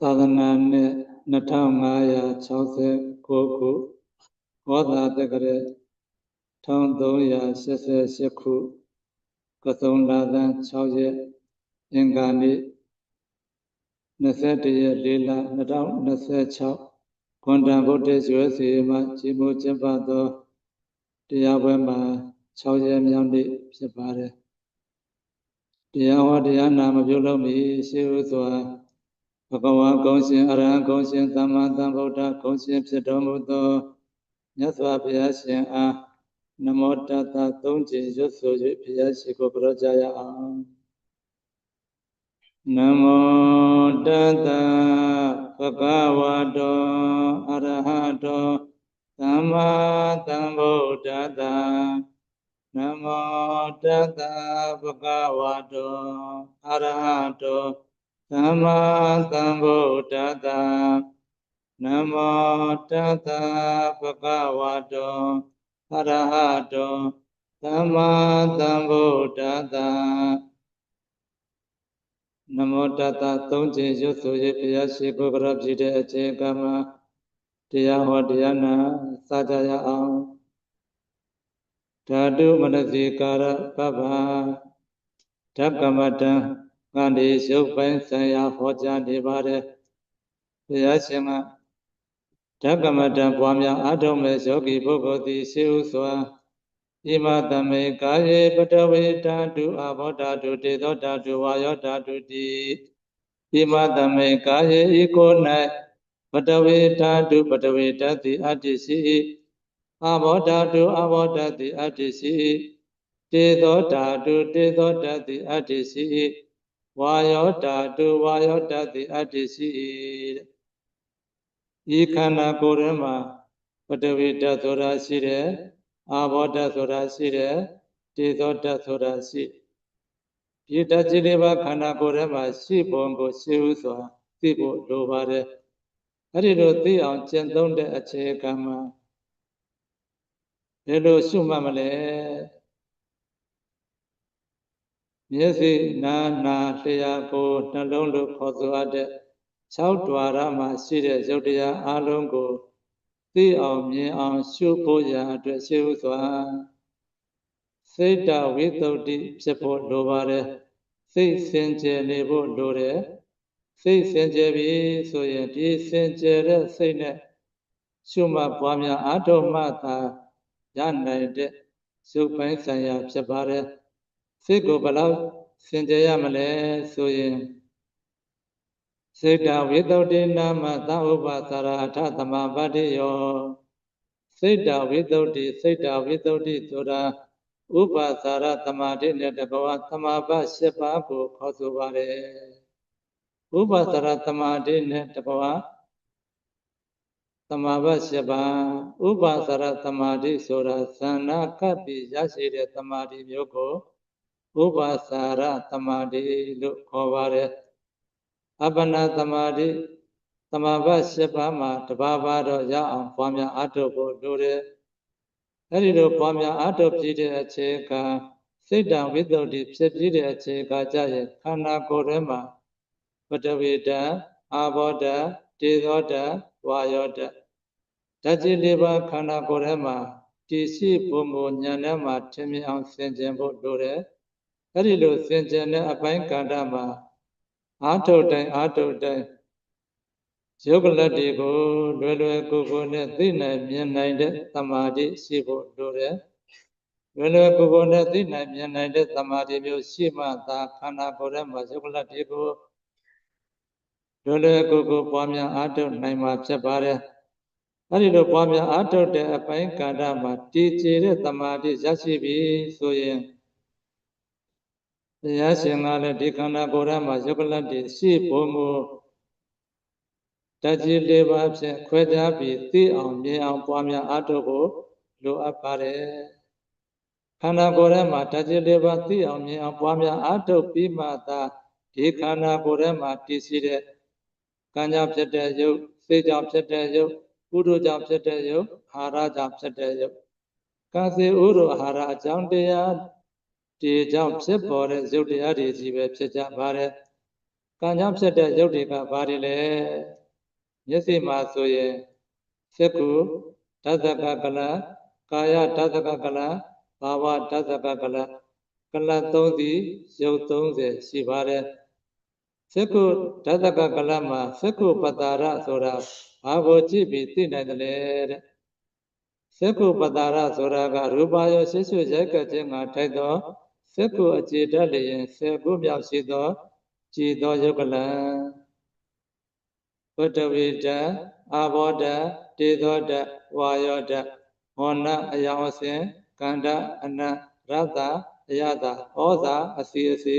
သာသနာနှစ်2569ခုဝါသာတက္ကရာ1388ခုကစုံလာသန်း6ရက်အင်္ဂါနေ့21ရက်4လ2026ခွန်တန်ဗုဒ္ဓရွယ်စီမှကြီးမှုကျင်းပသောတရားပွဲမှာ6ရက်မြောက်နေ့ဖြစ်ပါတယ်တရားဟောတရားနာမပြုလုပ်မီရှိဥစွာဘဂဝါဂုံရှင်အရဟံဂုံရှင်သမ္မာသမ္ဗုဒ္ဓဂုံရှင်ဖြစ်တော်မူသောမြတ်စွာဘုရားရှင်အားနမောတတ္တသုံးကြိမ်ရွတ်ဆို၍ဘုရားရှိခိုးကြောကြရအောင်နမောတတ္တဘဂဝါတောအရဟတောသမ္မာသမ္ဗုဒ္ဓတ္တနမောတတ္တဘဂဝါတောအရဟတောသမ္မာသမ္ဗုဒ္ဓတ္တနမောတတ္တဘဂဝါတောအရဟတောသမ္မာသမ္ဗုဒ္ဓတ္တနမောတတ္တသုံးကြိမ်ရွတ်ဆို၍ဘုရားရှိခိုးကြောပြည့်တဲ့အချိန်ကမှာတရားဟောတရားနာစကြရအောင်ဓာတုမနစိကာရပပ္ပဓကမတံကနေရုပ်ပိုင်းဆိုင်ရာဟောကြားနေပါတယ်ဘုရားရှင်ကဓကမတံပွားများအားထုတ်မဲ့ယောဂီပုဂ္ဂိုလ်သည်ရှိဥစွာဣမသမေကာယေပတဝေဓာတုအဘောဓာတုတေသောဓာတုဝါယောဓာတုတိဣမသမေကာယေဤကို၌ပတဝေဓာတုပတဝေဓာတိအတ္တိရှိအဘောဓာတုအဘောဓာတိအတ္တိရှိတေသောဓာတုတေသောဓာတိအတ္တိရှိဝါယောဓာတုဝါယောဓာတိအတ္တိရှိဤခန္ဓာကိုယ်ထဲမှာပတဝေဓာတ်ဆိုတာရှိတယ်အာဘောဓာတ်ဆိုတာရှိတယ်တေသောဓာတ်ဆိုတာရှိဒီဓာတ်ကြီးလေးပါးခန္ဓာကိုယ်ထဲမှာရှိပုံကိုရှိဥစွာသိဖို့လိုပါတယ်အဲ့ဒီလိုသိအောင်ကျင့်သုံးတဲ့အခြေခံမှာဘယ်လိုရှုမှတ်မလဲမျက်စိနာနာလျှာကိုယ်နှလုံးလို့ခေါ်ဆိုအပ်တဲ့6 ဓာရမှာရှိတဲ့ယုတ်တရားအလုံးကိုသိအောင်မြင်အောင်ရှုဖို့ရာအတွက်ရှိဥစွာစိတ်တဝိတ္တုဖြစ်ဖို့လိုပါတယ်စိတ်စင်ကြယ်နေဖို့လိုတယ်စိတ်စင်ကြယ်ပြီဆိုရင်ဒီစင်ကြယ်တဲ့စိတ်နဲ့ရှုမှတ်ပွားများအားထုတ်မှသာရနိုင်တဲ့ရုပ်ပိုင်းဆိုင်ရာဖြစ်ပါတယ်စိတ်ကိုဘယ်လောက်စင်ကြယ်ရမလဲဆိုရင်စေတဝိတ္တုနာမသဥပသရအထသမပတ္တိယောစေတဝိတ္တုစေတဝိတ္တုဆိုတာဥပသရသမာဓိနဲ့တဘဝသမာပတ်7ပါးကိုခေါ်ဆိုပါတယ်ဥပသရသမာဓိနဲ့တဘဝသမာပတ်7ပါးဥပသရသမာဓိဆိုတာဇဏ္ဍကပ်ပြီးရရှိတဲ့သမာဓိမျိုးကိုဥပသရသမာဓိလို့ခေါ်ပါတယ်အပ္ပနာသမာဓိသမာပတ်7ပါးမှာတပါးပါတော့ရအောင်ပွားများအားထုတ်ဖို့လိုတယ်အဲဒီလိုပွားများအားထုတ်ပြီးတဲ့အခြေခံစိတ်တံဝိတ္တုဖြစ်ပြီးတဲ့အခြေခံကြရဲ့ခန္ဓာကိုယ်ထဲမှာပထဝီဓာတ်အာဘောဓာတ်တေဇောဓာတ်ဝါယောဓာတ်ဓာတ်ကြီး၄ပါးခန္ဓာကိုယ်ထဲမှာတည်ရှိပုံကိုဉာဏ်ထဲမှာထင်မြင်အောင်ဆင်ခြင်ဖို့လိုတယ်အဲဒီလိုဆင်ခြင်တဲ့အပိုင်းကဏ္ဍမှာအားထုတ်တိုင်းအားထုတ်တိုင်းယုတ်ကလတ်တွေကိုလွယ်လွယ်ကူကူနဲ့သိနိုင်မြင်နိုင်တဲ့သမာဓိရှိဖို့လိုတယ်လွယ်လွယ်ကူကူနဲ့သိနိုင်မြင်နိုင်တဲ့သမာဓိမျိုးရှိမှသာခန္ဓာကိုယ်ထဲမှာယုတ်ကလတ်တွေကိုလွယ်လွယ်ကူကူပွားများအားထုတ်နိုင်မှာဖြစ်ပါတယ်အဲဒီလိုပွားများအားထုတ်တဲ့အပိုင်းကဏ္ဍမှာတည်ကြည်တဲ့သမာဓိရရှိပြီဆိုရင်ဘုရားရှင်ကလည်းဒီခန္ဓာကိုယ်ထဲမှာယုတ်ကလတ်တွေရှိပုံကိုဓာတ်ကြီး၄ပါးဖြင့်ခွဲခြားပြီးသိအောင်မြင်အောင်ပွားများအားထုတ်ဖို့လိုအပ်ပါတယ်ခန္ဓာကိုယ်ထဲမှာဓာတ်ကြီး၄ပါးသိအောင်မြင်အောင်ပွားများအားထုတ်ပြီးမှသာဒီခန္ဓာကိုယ်ထဲမှာတည်ရှိတဲ့ကံကြောင့်ဖြစ်တဲ့ယုတ်စိတ်ကြောင့်ဖြစ်တဲ့ယုတ်ဥဒုကြောင့်ဖြစ်တဲ့ယုတ်အာဟာရကြောင့်ဖြစ်တဲ့ယုတ်ကံစေဥဒုအာဟာရအကြောင်းတရားဒီကြောင့်ဖြစ်ပေါ်တဲ့ယုတ်တရားတွေကြီးပဲဖြစ်ကြပါတယ် ကံကြောင့်ဖြစ်တဲ့ရုပ်တွေကဘာတွေလဲမျက်စိမှာဆိုရင်စက္ခုဓာတကကလကာယဓာတကကလဘာဝဓာတကကလကလ3သည်ရုပ်30ရှိပါတယ်စက္ခုဓာတကကလမှာစက္ခုပတ္တာရဆိုတာဘာကိုကြည့်ပြီးသိနိုင်တယ်လဲတဲ့စက္ခုပတ္တာရဆိုတာကရူပယောရှိရှိရိုက်ကခြင်းမှာထိုက်သောစက္ခုအခြေတတ်လျင်19မြောက်ရှိသောကြည်သောယုတ်ကလံပတဝီဓာတ်အာဘောဓာတ်တေဇောဓာတ်ဝါယောဓာတ်မောနအယောင်အစဉ်ကန္တအနတ်ရတ္တအယတဩဇာအစီအစီ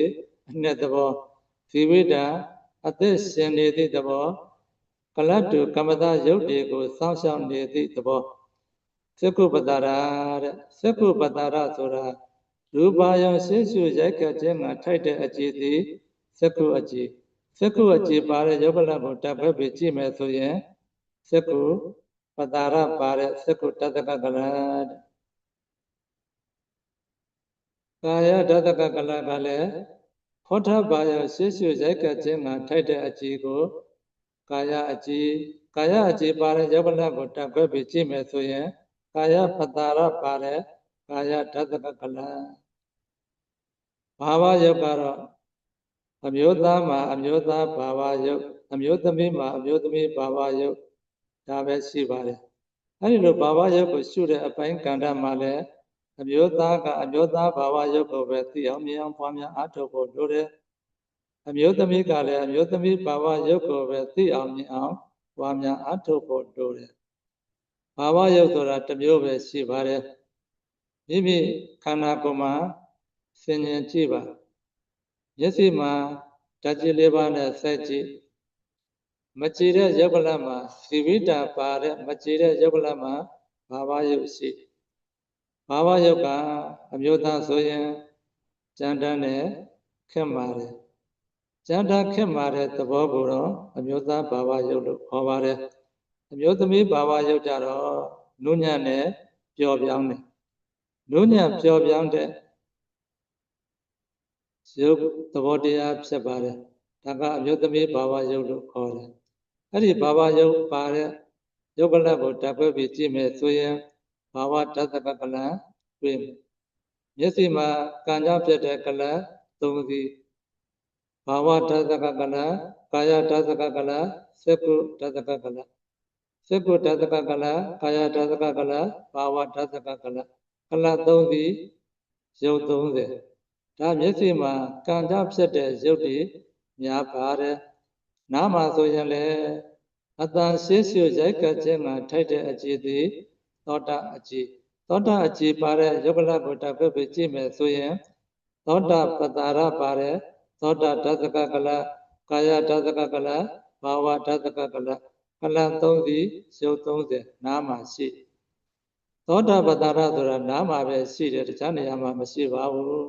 အနှစ်သဘောဇီဝိတံအသက်ရှင်နေသည့်သဘောကလတ်တုကမ္မတာယုတ်တွေကိုစောင့်ရှောက်နေသည့်သဘောစက္ခုပတ္တာရတဲ့စက္ခုပတ္တာရဆိုတာရူပယံရှေ့ရှုရိုက်ကခြင်းမှာထိုက်တဲ့အကြည်သည်စက္ခုအကြည်စက္ခုအကြည်ပါတဲ့ယုတ်ကလကိုတပ်ဖွဲ့ပြီးကြည့်မယ်ဆိုရင်စက္ခုပတ္တာရပါတဲ့စက္ခုတတ္တကကလတဲ့ကာယဓာတကကလကလည်းဟောထဘာယရှေ့ရှုရိုက်ကခြင်းမှာထိုက်တဲ့အကြည်ကိုကာယအကြည်ပါတဲ့ယုတ်ကလကိုတပ်ဖွဲ့ပြီးကြည့်မယ်ဆိုရင်ကာယပတ္တာရပါတဲ့ကာယဓာတကကလဘာဝယုတ်ကတော့အမျိုးသားမှာအမျိုးသားဘာဝယုတ်အမျိုးသမီးမှာအမျိုးသမီးဘာဝယုတ်ဒါပဲရှိပါတယ်အဲဒီလိုဘာဝယုတ်ကိုရှုတဲ့အပိုင်းကဏ္ဍမှာလည်းအမျိုးသားကအမျိုးသားဘာဝယုတ်ကိုပဲသိအောင်မြင်အောင်ပွားများအားထုတ်ဖို့လိုတယ်အမျိုးသမီးကလည်းအမျိုးသမီးဘာဝယုတ်ကိုပဲသိအောင်မြင်အောင်ပွားများအားထုတ်ဖို့လိုတယ်ဘာဝယုတ်ဆိုတာတစ်မျိုးပဲရှိပါတယ်မိမိခန္ဓာကိုယ်မှာဆင်ញင်ကြည့်ပါမျက်စိမှာဓာတ်ကြီး၄ပါးနဲ့စိုက်ကြည့်မကြည်တဲ့ယုတ်ကလမှာဇီဝိတာပါတဲ့မကြည်တဲ့ယုတ်ကလမှာဘာဝယုတ်ရှိဘာဝယုတ်ကအမျိုးသားဆိုရင်ကြံတန်းနဲ့ခက်မာတယ်ကြံတန်းခက်မာတဲ့သဘောကိုတော့အမျိုးသားဘာဝယုတ်လို့ခေါ်ပါတယ်အမျိုးသမီးဘာဝယုတ်ကြတော့နုညံ့နဲ့ပျော်ပြောင်းတယ်နုညံ့ပျော်ပြောင်းတဲ့ရုပ်သဘောတရားဖြစ်ပါတယ်ဒါကအမျိုးသမီးဘာဝယုတ်လို့ခေါ်တယ်အဲ့ဒီဘာဝယုတ်ပါတဲ့ယုတ်ကလကိုတပ်ဖွဲ့ပြီးကြည့်မယ်ဆိုရင်ဘာဝဓာတကကလတွေ့မျက်စိမှာကံကြောင့်ဖြစ်တဲ့ကလ၃စီးဘာဝဓာတကကလကာယဓာတကကလစက္ခုဓာတကကလစက္ခုဓာတကကလကာယဓာတကကလဘာဝဓာတကကလကလ၃စီးရုပ်30ဒါမျက်စိမှာကံကြောင့်ဖြစ်တဲ့ရုပ်တွေများပါတယ်နားမှာဆိုရင်လည်းအတန်ရှေ့ရှုရိုက်ကခြင်းမှာထိုက်တဲ့အကြည်သည်သောတာအကြည်သောတာအကြည်ပါတဲ့ယုတ်ကလကိုတပ်ဖွဲ့ပြီးကြည့်မယ်ဆိုရင်သောတာပတ္တာရပါတဲ့သောတာဓာတကကလကာယဓာတကကလဘာဝဓာတကကလကလ3စီရုပ်30နားမှာရှိသောတာပတ္တာရဆိုတာနားမှာပဲရှိတယ်တခြားနေရာမှာမရှိပါဘူး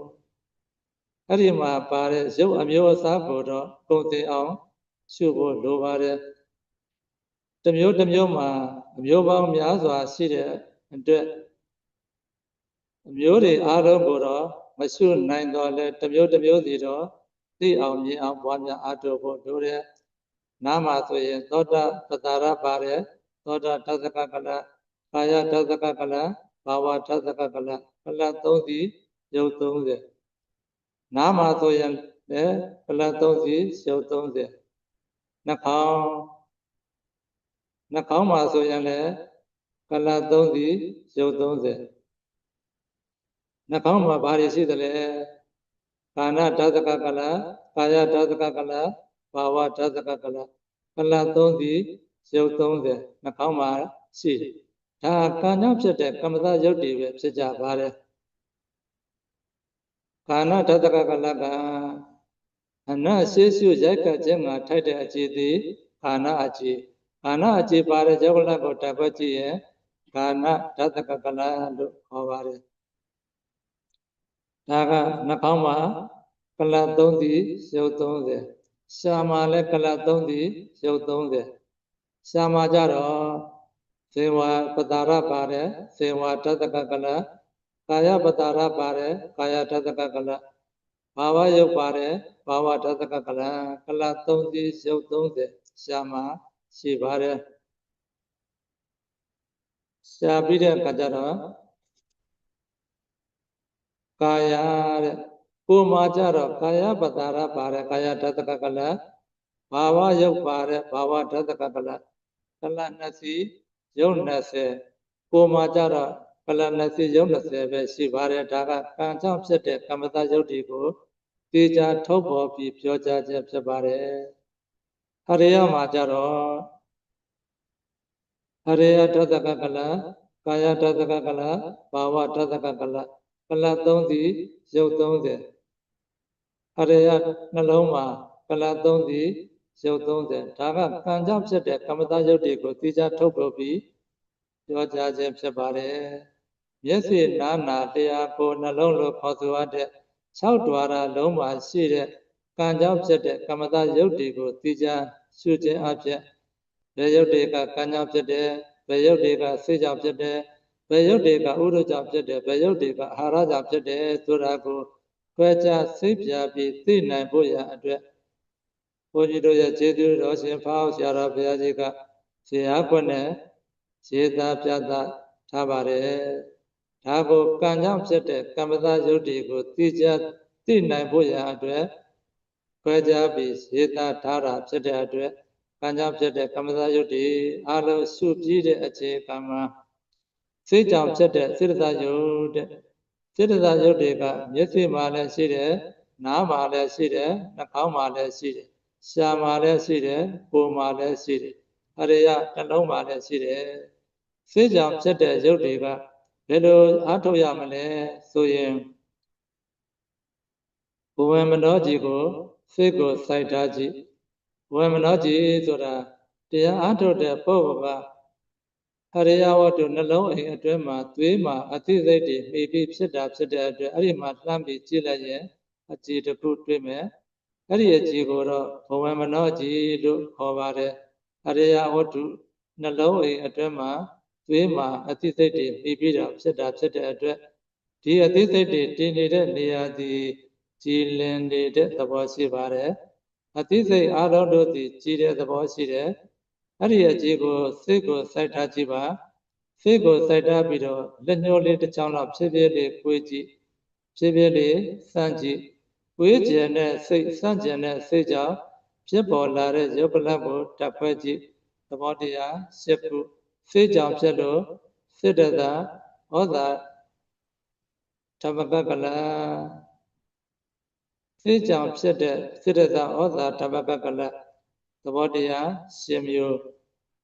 အဲ့ဒီမှာပါတဲ့ရုပ်အမျိုးအစားကိုတော့ပုံသိအောင်ရှုဖို့လိုပါတယ်တစ်မျိုးတစ်မျိုးမှာအမျိုးပေါင်းများစွာရှိတဲ့အတွက်အမျိုးတွေအားလုံးကိုတော့မရှုနိုင်တော့လဲတစ်မျိုးတစ်မျိုးစီတော့သိအောင်မြင်အောင်ပွားများအားထုတ်ဖို့လိုတယ်နားမှာဆိုရင်သောတာပတ္တာရပါတဲ့သောတာဓာတကကလကာယဓာတကကလဘာဝဓာတကကလကလ3စီရုပ်30နားမှာဆိုရင်လည်းကလ3စီရုပ်30နှာခေါင်းမှာဆိုရင်လည်းကလ3စီရုပ်30နှာခေါင်းမှာဘာတွေရှိသလဲကာဏဓာတကကလကာယဓာတကကလဘာဝဓာတကကလကလ3စီရုပ်30နှာခေါင်းမှာရှိဒါကံကြောင့်ဖြစ်တဲ့ကမ္မသရုပ်တွေပဲဖြစ်ကြပါတယ်ကာဏဓာတကကလကအနတ်ရှေ့ရှုရိုက်ကခြင်းမှာထိုက်တဲ့အကြည်သည်ကာဏအကြည်ကာဏအကြည်ပါတဲ့ယုတ်ကလကိုတပ်ဖွဲ့ကြည့်ရင်ကာဏဓာတကကလလို့ခေါ်ပါတယ်ဒါကနှာခေါင်းမှာကလ3စီရုပ်30ရှားမှာလည်းကလ3စီရုပ်30ရှားမှာကြတော့ဇေဝပတ္တာရပါတဲ့ဇေဝဓာတကကလကာယပတ္တာရပါတဲ့ကာယဓာတကကလ ဘာဝရုပ်ပါတယ်ဘာဝဓာတကကလကလ3စီရုပ်30ရှာမှာရှိပါတယ်ရှာပြီးတဲ့အခါကျတော့ကာယတဲ့ကိုမှာကြတော့ကာယပတာရပါတယ်ကာယဓာတကကလဘာဝရုပ်ပါတယ်ဘာဝဓာတကကလကလ2စီရုပ်20ကိုမှာကြတော့ကလ2စီရုပ်20ပဲရှိပါတယ်ဒါကကံကြောင့်ဖြစ်တဲ့ကမ္မတရုပ်တွေကိုတေချာထုတ်ပေါ်ပြီးပြောကြားခြင်းဖြစ်ပါတယ်ဟရိယမှာကြတော့ဟရိယဓာတကကလကာယဓာတကကလဘာဝဓာတကကလကလ3စီရုပ်30ဟရိယနှလုံးမှာကလ3စီရုပ်30ဒါကကံကြောင့်ဖြစ်တဲ့ကမ္မတရုပ်တွေကိုတေချာထုတ်ပေါ်ပြီးပြောကြားခြင်းဖြစ်ပါတယ်မျက်စိနားနာတရားကိုနှလုံးလိုခေါ်ဆိုရတဲ့6ဓာရလုံးမှာရှိတဲ့ကံကြောင့်ဖြစ်တဲ့ကမ္မတရုပ်တွေကိုတေချာရှုခြင်းအဖြစ်ဘယ်ရုပ်တွေကကံကြောင့်ဖြစ်တယ်ဘယ်ရုပ်တွေကစိတ်ကြောင့်ဖြစ်တယ်ဘယ်ရုပ်တွေကဥဒ္ဓကြောင့်ဖြစ်တယ်ဘယ်ရုပ်တွေကအာဟာရကြောင့်ဖြစ်တယ်ဆိုတာကိုခွဲခြားစိတ်ပြပြီးသိနိုင်ဖို့ရအတွက်ဘုန်းကြီးတို့ရဲ့ကျေးဇူးတော်ရှင်ဖောက်ဆရာတော်ဘုရားကြီးကဇေယျခွန်းနဲ့ရေးသားပြသထားပါတယ်ဒါကိုကံကြောင့်ဖြစ်တဲ့ကမ္မတရုပ်တွေကိုသိနိုင်ဖို့ရအတွက်ခွဲခြားပြီးရေးသားထားတာဖြစ်တဲ့အတွက်ကံကြောင့်ဖြစ်တဲ့ကမ္မတရုပ်တွေအလုံးစုပြီးတဲ့အခြေခံမှာစိတ်ကြောင့်ဖြစ်တဲ့စေတသာယုတ်တဲ့စေတသာယုတ်တွေကမျက်စိမှာလည်းရှိတယ်နားမှာလည်းရှိတယ်နှာခေါင်းမှာလည်းရှိတယ်ရှားမှာလည်းရှိတယ်ကိုယ်မှာလည်းရှိတယ်အရိယနှလုံးမှာလည်းရှိတယ်စိတ်ကြောင့်ဖြစ်တဲ့ယုတ်တွေကဘယ်လိုအားထုတ်ရမလဲဆိုရင်ဘဝမနောကြီးကိုစိတ်ကိုစိုက်ထားကြည့်ဘဝမနောကြီးဆိုတာတရားအားထုတ်တဲ့ပုဂ္ဂိုလ်ကဟရိယဝတ္ထုနှလုံးအိမ်အတွင်းမှာသွေးမှာအသိစိတ်တွေမှီပြီးဖြစ်တာဖြစ်တဲ့အတွက်အဲ့ဒီမှာလှမ်းပြီးကြည့်လိုက်ရင်အကြည်တစ်ခုတွေ့မယ်အဲ့ဒီအကြည်ကိုတော့ဘဝမနောကြီးလို့ခေါ်ပါတယ်ဟရိယဝတ္ထုနှလုံးအိမ်အတွင်းမှာသွေးမှာအသိစိတ်တွေမှီပြီးတော့ဖြစ်တာဖြစ်တဲ့အတွက်ဒီအသိစိတ်တွေတည်နေတဲ့နေရာသည်ကြည်လင်နေတဲ့သဘောရှိပါတယ်အသိစိတ်အလုံးတို့သည်ကြည်တဲ့သဘောရှိတယ်အဲ့ဒီအကြည်ကိုစိတ်ကိုစိုက်ထားကြည့်ပါစိတ်ကိုစိုက်ထားပြီးတော့လက်ညှိုးလေးတစ်ချောင်းလောက်ဖြည်းဖြည်းလေးကိုယ်ကြည့်ဖြည်းဖြည်းလေးစမ်းကြည့်ကိုယ်ကျင်တဲ့စိတ်စမ်းကျင်တဲ့စိတ်ကြောင့်ဖြစ်ပေါ်လာတဲ့ယုတ်ကလပ်ကိုတပ်ဖွဲ့ကြည့်သဘောတရား၈ခုစိတ်ကြောင့်ဖြစ်လို့စိတ္တသာဩဇာဓမ္မကကလစိတ်ကြောင့်ဖြစ်တဲ့စိတ္တသာဩဇာဓမ္မကကလသဘောတရား၈မျိုး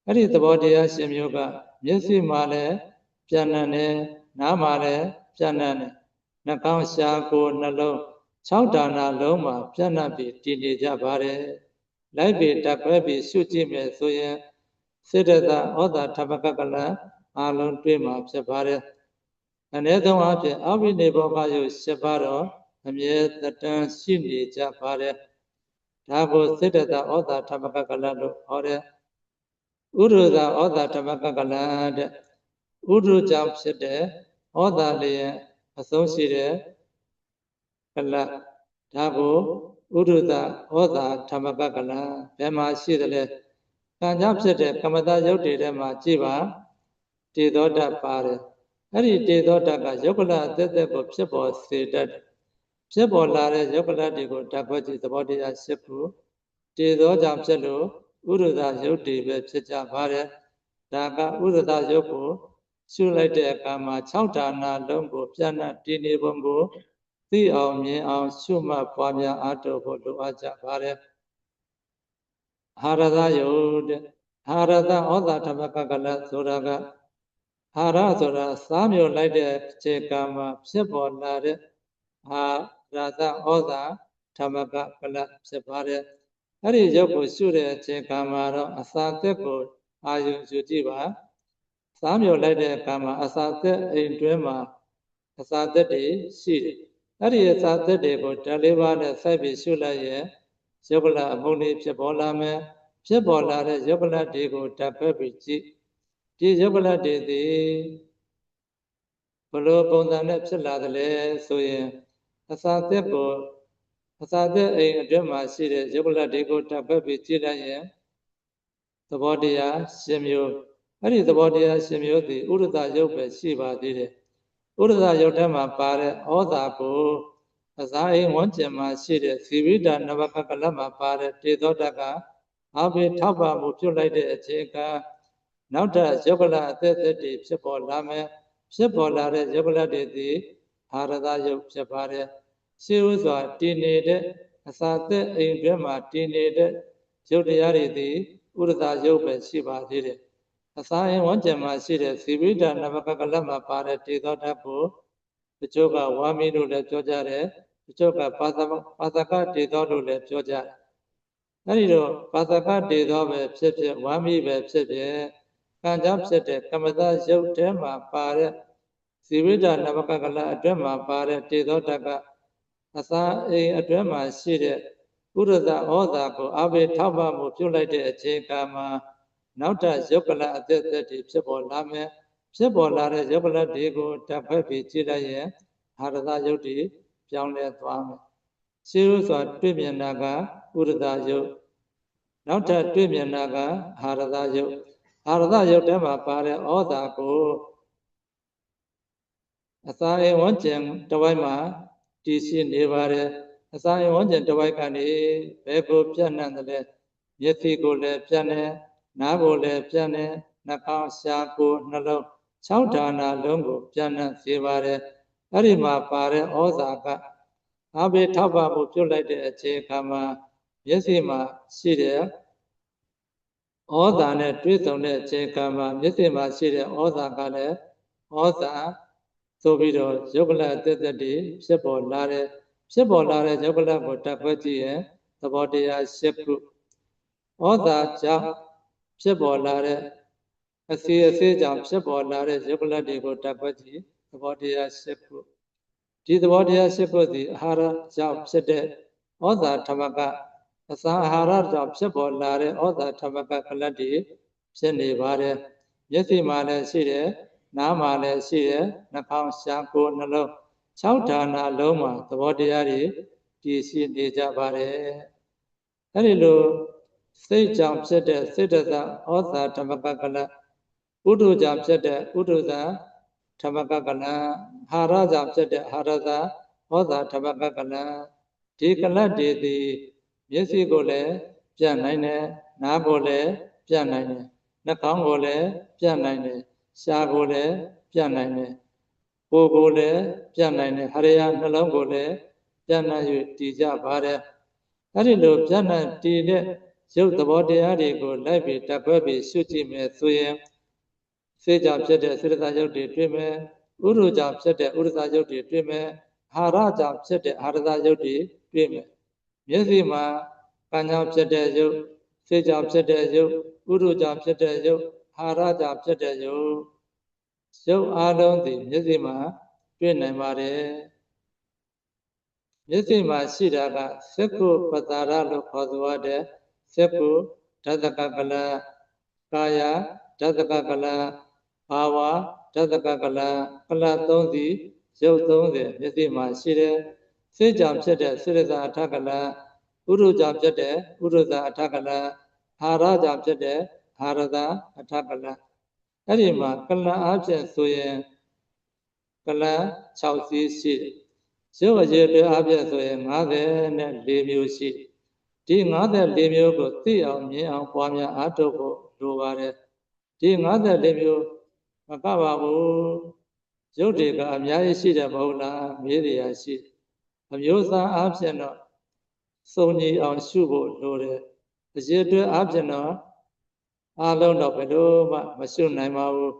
အဲ့ဒီသဘောတရား၈မျိုးကမျက်စိမှာလည်းပြန်နံတယ်နားမှာလည်းပြန်နံတယ်နှာခေါင်းရှားကိုယ်နှလုံး6ဌာနလုံးမှာပြန်နံပြီးတည်နေကြပါတယ်လိုက်ပြီးတပ်ခွဲပြီးရှုကြည့်မယ်ဆိုရင်စိတ္တသာဩဇာဓမ္မကကလအလုံးတွေ့မှာဖြစ်ပါတယ်အနည်းဆုံးအဖြစ်အဝိနေဘောကယုတ်7ပါးတော့အမြဲတမ်းရှိနေကြပါတယ်ဒါကိုစိတ္တသာဩဇာဓမ္မကကလလို့ခေါ်တယ်ဥဒ္ဓသာဩဇာဓမ္မကကလတဲ့ဥဒ္ဓကြောင့်ဖြစ်တဲ့ဩဇာလျင်အဆုံးရှိတဲ့ကလဒါကိုဥဒ္ဓသာဩဇာဓမ္မကကလဘယ်မှာရှိသလဲကံကြောင့်ဖြစ်တဲ့ကမ္မတယုတ်တွေထဲမှာကြည့်ပါတေသောဓာတ်ပါတယ်အဲ့ဒီတေသောဓာတ်ကယုတ်ကလအသက်သက်ကိုဖြစ်ပေါ်စေတတ်ဖြစ်ပေါ်လာတဲ့ယုတ်ကလတွေကိုဓာတ်ခွဲကြည့်သဘောတရား၈ခုတေသောကြောင့်ဖြစ်လို့ဥဒ္ဓသာယုတ်တွေပဲဖြစ်ကြပါတယ်ဒါကဥဒ္ဓသာယုတ်ကိုရှုလိုက်တဲ့အခါမှာ6ဌာနလုံးကိုပြန့်နှံ့တည်နေပုံကိုသိအောင်မြင်အောင်ရှုမှတ်ပွားများအားထုတ်ဖို့လိုအပ်ကြပါတယ်အာရသယုတ်တဲ့အာရသဩဇာဓမ္မကကလဆိုတာကအာရဆိုတာစားမြုပ်လိုက်တဲ့အခြေခံမှာဖြစ်ပေါ်လာတဲ့အာရသဩဇာဓမ္မကကလဖြစ်ပါတယ်အဲ့ဒီရုပ်ကိုရှုတဲ့အခြေခံမှာတော့အစာသက်ကိုအာယုရှုကြည့်ပါစားမြုပ်လိုက်တဲ့အခါမှာအစာသက်အိမ်တွင်းမှာအစာသက်တွေရှိတယ်အဲ့ဒီအစာသက်တွေကိုဓာတ်လေးပါးနဲ့စိုက်ပြီးရှုလိုက်ရင်ယုတ်ကလအမုန်းလေးဖြစ်ပေါ်လာမယ်ဖြစ်ပေါ်လာတဲ့ယုတ်ကလတွေကိုဓာတ်ဖက်ပြီးကြည့်ဒီယုတ်ကလတွေသည်ဘလို့ပုံစံနဲ့ဖြစ်လာသလဲဆိုရင်အစာသက်ကို အစာသက်အိမ်အတွင်းမှာရှိတဲ့ယုတ်ကလတွေကိုတပ်ဖက်ပြီးကြည့်လိုက်ရင်သဘောတရား10မျိုးအဲ့ဒီသဘောတရား10မျိုးသည်ဥရဒယုတ်ပဲရှိပါသေးတယ်ဥရဒယုတ်ထဲမှာပါတဲ့ဩဇာကိုအစာအိမ်ဝန်းကျင်မှာရှိတဲ့သီဝိဒနဝကကလမှာပါတဲ့တေသောတကအဘိထောက်ပါမှုပြုတ်လိုက်တဲ့အချိန်ကနောက်ထပ်ယုတ်ကလအသက်သက်တွေဖြစ်ပေါ်လာမယ်ဖြစ်ပေါ်လာတဲ့ယုတ်ကလတွေသည်အာရဒယုတ်ဖြစ်ပါတယ်ရှိဥစွာတည်နေတဲ့အစာသက်အိမ်တွင်မှာတည်နေတဲ့ယုတ်တရားတွေသည်ဥရဒယုတ်ပဲရှိပါသေးတယ်အစာအိမ်ဝန်းကျင်မှာရှိတဲ့သီဝိဒနဝကကလမှာပါတဲ့တေသောတကိုတချို့ကဝါမီလို့လည်းပြောကြတယ်တချို့ကပါသကတေသောလို့လည်းပြောကြတယ်အဲ့ဒီတော့ပါသကတေသောပဲဖြစ်ဖြစ်ဝါမီပဲဖြစ်ဖြစ်ကံကြောင့်ဖြစ်တဲ့ကမ္မသရုပ်ထဲမှာပါတဲ့ဇီဝိတနဝကကလအတွင်းမှာပါတဲ့တေသောတကအစာအိမ်အတွင်းမှာရှိတဲ့ဥရဒဩဇာကိုအဘိထောက်ပမှုပြုလိုက်တဲ့အချိန်ကာမှာနောက်ထပ်ယုတ်ကလအသက်သက်တွေဖြစ်ပေါ်လာမယ်ဖြစ်ပေါ်လာတဲ့ယုတ်ကလတွေကိုတပ်ဖက်ပြီးကြည့်လိုက်ရင်အာရဒယုတ်တွေပြောင်းလဲသွားမယ်ရှိဥစွာတွေ့မြင်တာကဥရဒယုတ်နောက်ထပ်တွေ့မြင်တာကအာရဒယုတ်အာရဒယုတ်ထဲမှာပါတဲ့ဩဇာကိုအစာအိမ်ဝန်းကျင်တစ်ဝိုက်မှာတည်ရှိနေပါတယ်အစာအိမ်ဝန်းကျင်တစ်ဝိုက်ကနေဘယ်ကိုပြန့်နှံ့တယ်လဲမျက်စိကိုလည်းပြန့်နေနားကိုလည်းပြန့်နေနှာခေါင်းရှားကိုနှလုံး6ဌာနလုံးကိုပြန့်နှံ့စေပါတယ်အဲ့ဒီမှာပါတဲ့ဩဇာကအဘိထောက်ပမှုပြုတ်လိုက်တဲ့အချိန်ခါမှာမျက်စိမှာရှိတဲ့ဩဇာနဲ့တွေ့ဆုံတဲ့အချိန်ခါမှာမျက်စိမှာရှိတဲ့ဩဇာကလည်းဩဇာဆိုပြီးတော့ယုတ်ကလအသက်သက်တွေဖြစ်ပေါ်လာတဲ့ယုတ်ကလကိုတပ်ဖွဲ့ကြည့်ရင်သဘောတရား၈ခုဩဇာကြောင့်ဖြစ်ပေါ်လာတဲ့အစီအစေးကြောင့်ဖြစ်ပေါ်လာတဲ့ယုတ်ကလတွေကိုတပ်ဖွဲ့ကြည့်သဘောတရား၈ခုဒီသဘောတရား၈ခုသည်အာဟာရကြောင့်ဖြစ်တဲ့ဩဇာဓမ္မကအစာအာဟာရကြောင့်ဖြစ်ပေါ်လာတဲ့ဩဇာဓမ္မကကလတ်တွေဖြစ်နေပါတယ်မျက်စိမှာလည်းရှိတယ်နားမှာလည်းရှိတယ်နှာခေါင်းရှားကိုနှလုံး6ဌာနလုံးမှာသဘောတရားတွေတည်ရှိနေကြပါတယ်အဲ့ဒီလိုစိတ်ကြောင့်ဖြစ်တဲ့စိတ္တသဩဇာဓမ္မကကလဥဒုကြောင့်ဖြစ်တဲ့ဥဒုဇာဓမ္မကကလဟာရကြောင့်ဖြစ်တဲ့ဟာရဇာဩဇာဓမ္မကကလဒီကလတ်တွေသည်မျက်စိကိုလည်းပြတ်နိုင်တယ်နားကိုလည်းပြတ်နိုင်တယ်နှာခေါင်းကိုလည်းပြတ်နိုင်တယ်ရှားကိုလည်းပြတ်နိုင်တယ်ကိုယ်ကိုလည်းပြတ်နိုင်တယ်ဟရိယနှလုံးကိုလည်းပြတ်နိုင်၍တည်ကြပါတယ်အဲ့ဒီလိုပြတ်နိုင်တည်တဲ့ရုပ်သဘောတရားတွေကိုလိုက်ပြီးတပ်ဖွဲ့ပြီးရှုကြည့်မယ်ဆိုရင်စေကြောင့်ဖြစ်တဲ့စေတသာရုပ်တွေတွေ့မယ်ဥရုကြောင့်ဖြစ်တဲ့ဥရဒရုပ်တွေတွေ့မယ်အာရကြောင့်ဖြစ်တဲ့အာရဒရုပ်တွေတွေ့မယ်မျက်စိမှာကံကြောင့်ဖြစ်တဲ့ရုပ်စေကြောင့်ဖြစ်တဲ့ရုပ်ဥရုကြောင့်ဖြစ်တဲ့ရုပ်အာရကြောင့်ဖြစ်တဲ့ရုပ်အလုံးသည်မျက်စိမှာတွေ့နိုင်ပါတယ်မျက်စိမှာရှိတာကသက္ကုပတာရလို့ခေါ်ဆိုရတဲ့သက္ကုဓတ္တကကလကာယဓတ္တကကလဘာဝဓတ္တကကလကလ3စီရုပ်30မျက်စိမှာရှိတယ်စိတ်ကြောင့်ဖြစ်တဲ့စိရဇာအထကလဥရုကြောင့်ဖြစ်တဲ့ဥရုဇာအထကလအာရကြောင့်ဖြစ်တဲ့အာရဇာအထကလအဲ့ဒီမှာကလအားဖြင့်ဆိုရင်ကလ6စီးရှိတယ်ရုပ်အကျေတွေအားဖြင့်ဆိုရင်54မျိုးရှိဒီ54မျိုးကိုသိအောင်မြင်အောင်ပွားများအားထုတ်ဖို့လိုပါတယ်ဒီ54မျိုးမကပါဘူးရုပ်တွေကအများကြီးရှိတယ်မဟုတ်လားမေးရရှိအမျိုးအစားအားဖြင့်တော့စုံညီအောင်ရှုဖို့လိုတယ်အကျေတွေအားဖြင့်တော့အားလုံးတော့ဘယ်လိုမှမရှုနိုင်ပါဘူး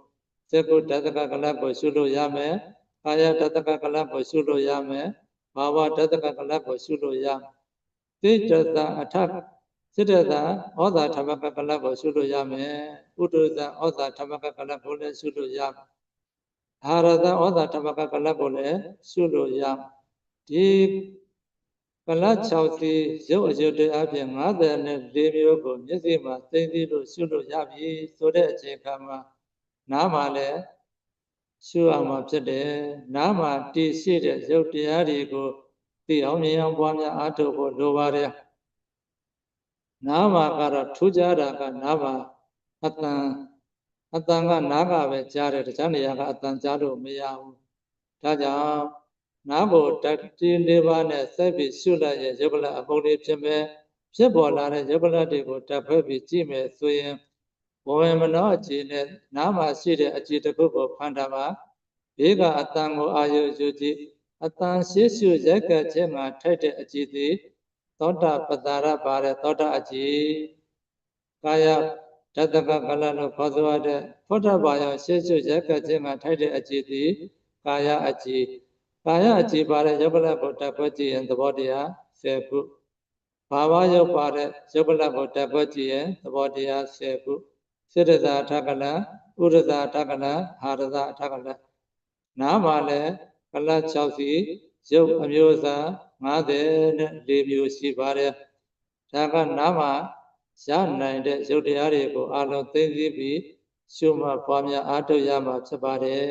သက္ကုတတ္တကကလပ်ကိုရှုလို့ရမယ်ကာယတတ္တကကလပ်ကိုရှုလို့ရမယ်ဘာဝတတ္တကကလပ်ကိုရှုလို့ရမယ်စိတ္တသအထစိတ္တသဩဇာဓမ္မကကလပ်ကိုရှုလို့ရမယ်ဥဒ္ဒဇဩဇာဓမ္မကကလပ်ကိုလည်းရှုလို့ရမယ်အာရဇဩဇာဓမ္မကကလပ်ကိုလည်းရှုလို့ရမယ်ဒီကလပ်6စီရုပ်အယုတ်တွေအပြင်54မျိုးကိုမျက်စိမှာသိသိလို့ရှုလို့ရပြီဆိုတဲ့အချိန်ခါမှာနားမှာလည်းရှုအောင်မှာဖြစ်တယ်နားမှာတည်ရှိတဲ့ရုပ်တရားတွေကို သိအောင်မြင်အောင်ပွားများအားထုတ်ဖို့လိုပါတယ်နားမှာကတော့ထူးခြားတာကနားမှာအတန်ကနားကပဲကြားတယ်တခြားနေရာကအတန်ကြားလို့မရဘူးဒါကြောင့်နားကိုတတိလေးပါးနဲ့စိုက်ပြီးရှုလိုက်ရဲ့ရုပ်ကလအပုံလေးဖြစ်မဲ့ဖြစ်ပေါ်လာတဲ့ရုပ်ကလတွေကိုတပ်ဖွဲ့ပြီးကြည့်မယ်ဆိုရင်ဘဝမနောအခြေနဲ့နားမှာရှိတဲ့အကြည့်တစ်ခုကိုဖန်တာပါဘေးကအတန်ကိုအာရုံယူကြည့်အတန်ရှိရှုရက်ကခြင်းမှာထိုက်တဲ့အကြည့်သည်သောတာပတ္တာရပါတဲ့သောတာအကြည့်ကာယဓတ္တကကလလို့ခေါ်ဆိုရတဲ့ဖောထဘာယောရှိရှုရက်ကခြင်းမှာထိုက်တဲ့အကြည့်သည်ကာယအကြည့်ကာယအကြည့်ပါတဲ့ရုပ်ကလကိုတပ်ဖွဲ့ကြည့်ရင်သဘောတရား10ခုဘာဝရုပ်ပါတဲ့ရုပ်ကလကိုတပ်ဖွဲ့ကြည့်ရင်သဘောတရား10ခုစေတသာထကလဥရသာထကလဟာရသာထကလနားမှာလည်းကလ6စီရုပ်အမျိုးအစား54မျိုးရှိပါတယ်ဒါကနားမှာရနိုင်တဲ့ရုပ်တရားတွေကိုအလုံးသိသိပြီးရှုမှတ်ပွားများအားထုတ်ရမှာဖြစ်ပါတယ်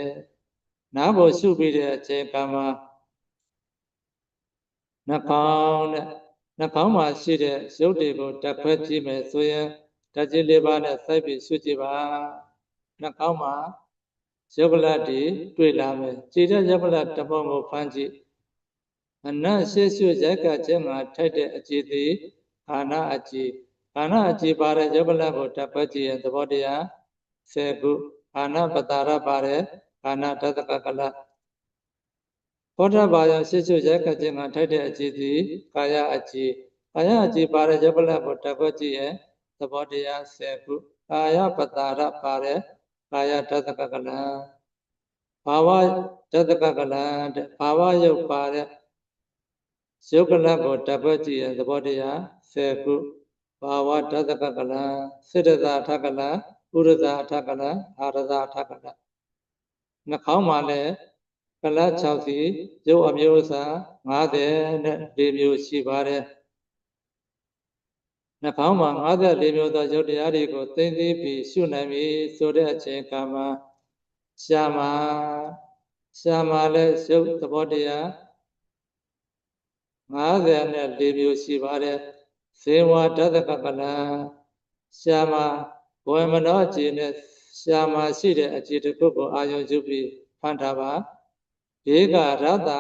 နားကိုရှုပြီးတဲ့အချိန်ကမှနှာခေါင်းမှာရှိတဲ့ရုပ်တွေကိုတက်ခွဲကြည့်မယ်ဆိုရင်ဓာတ်ကြီး၄ပါးနဲ့စိုက်ပြီးရှုကြည့်ပါနှာခေါင်းမှာရုပ်ကလတ်တွေတွေ့လာမယ်ကြည်တဲ့ရုပ်ကလတ်တစ်ပုံကိုဖမ်းကြည့်အနတ်ရှိရှုရိုက်ကခြင်းမှာထိုက်တဲ့အကြည့်သည်ခန္ဓာအကြည့်ခန္ဓာအကြည့်ပါတဲ့ရုပ်ကလတ်ကိုတက်ခွဲကြည့်ရင်သဘောတရား10ခုခန္ဓာပတ္တာရပါတဲ့ခန္ဓာဓတ္တကကလတ်ဘောဓဘာယောရှိရှုရိုက်ကခြင်းမှာထိုက်တဲ့အကြည့်သည်ကာယအကြည့်ကာယအကြည့်ပါတဲ့ရုပ်ကလတ်ကိုတက်ခွဲကြည့်ရင်သဘောတရား10ခုကာယပတ္တာရပါတဲ့ကာယဓတ္တကကလတ်ဘာဝဓတ္တကကလတ်ဘာဝရုပ်ပါတဲ့ရုပ်ကလတ်ကိုတပ်ဖွဲ့ကြည့်ရင်သဘောတရား10ခုဘာဝဓတ္တကကလတ်စေတသာထကလတ်ဥရသာထကလတ်အာရသာထကလတ်နှာခေါင်းမှာလည်းကလတ်6စီရုပ်အမျိုးအစား54မျိုးရှိပါတယ်နှာခေါင်းမှာ54မျိုးသောရုပ်တရားတွေကိုသိသိပြီးရှုနိုင်ပြီဆိုတဲ့အချိန်ကမှရှားမှာလည်းရုပ်သဘောတရား54မျိုးရှိပါတယ်ဇေဝဓတ္တကကလရှားမှာဘဝမနောအခြေနဲ့ရှားမှာရှိတဲ့အကြည့်တစ်ခုကိုအာရုံပြုပြီးဖန်ထားပါဘေးကရတ္တ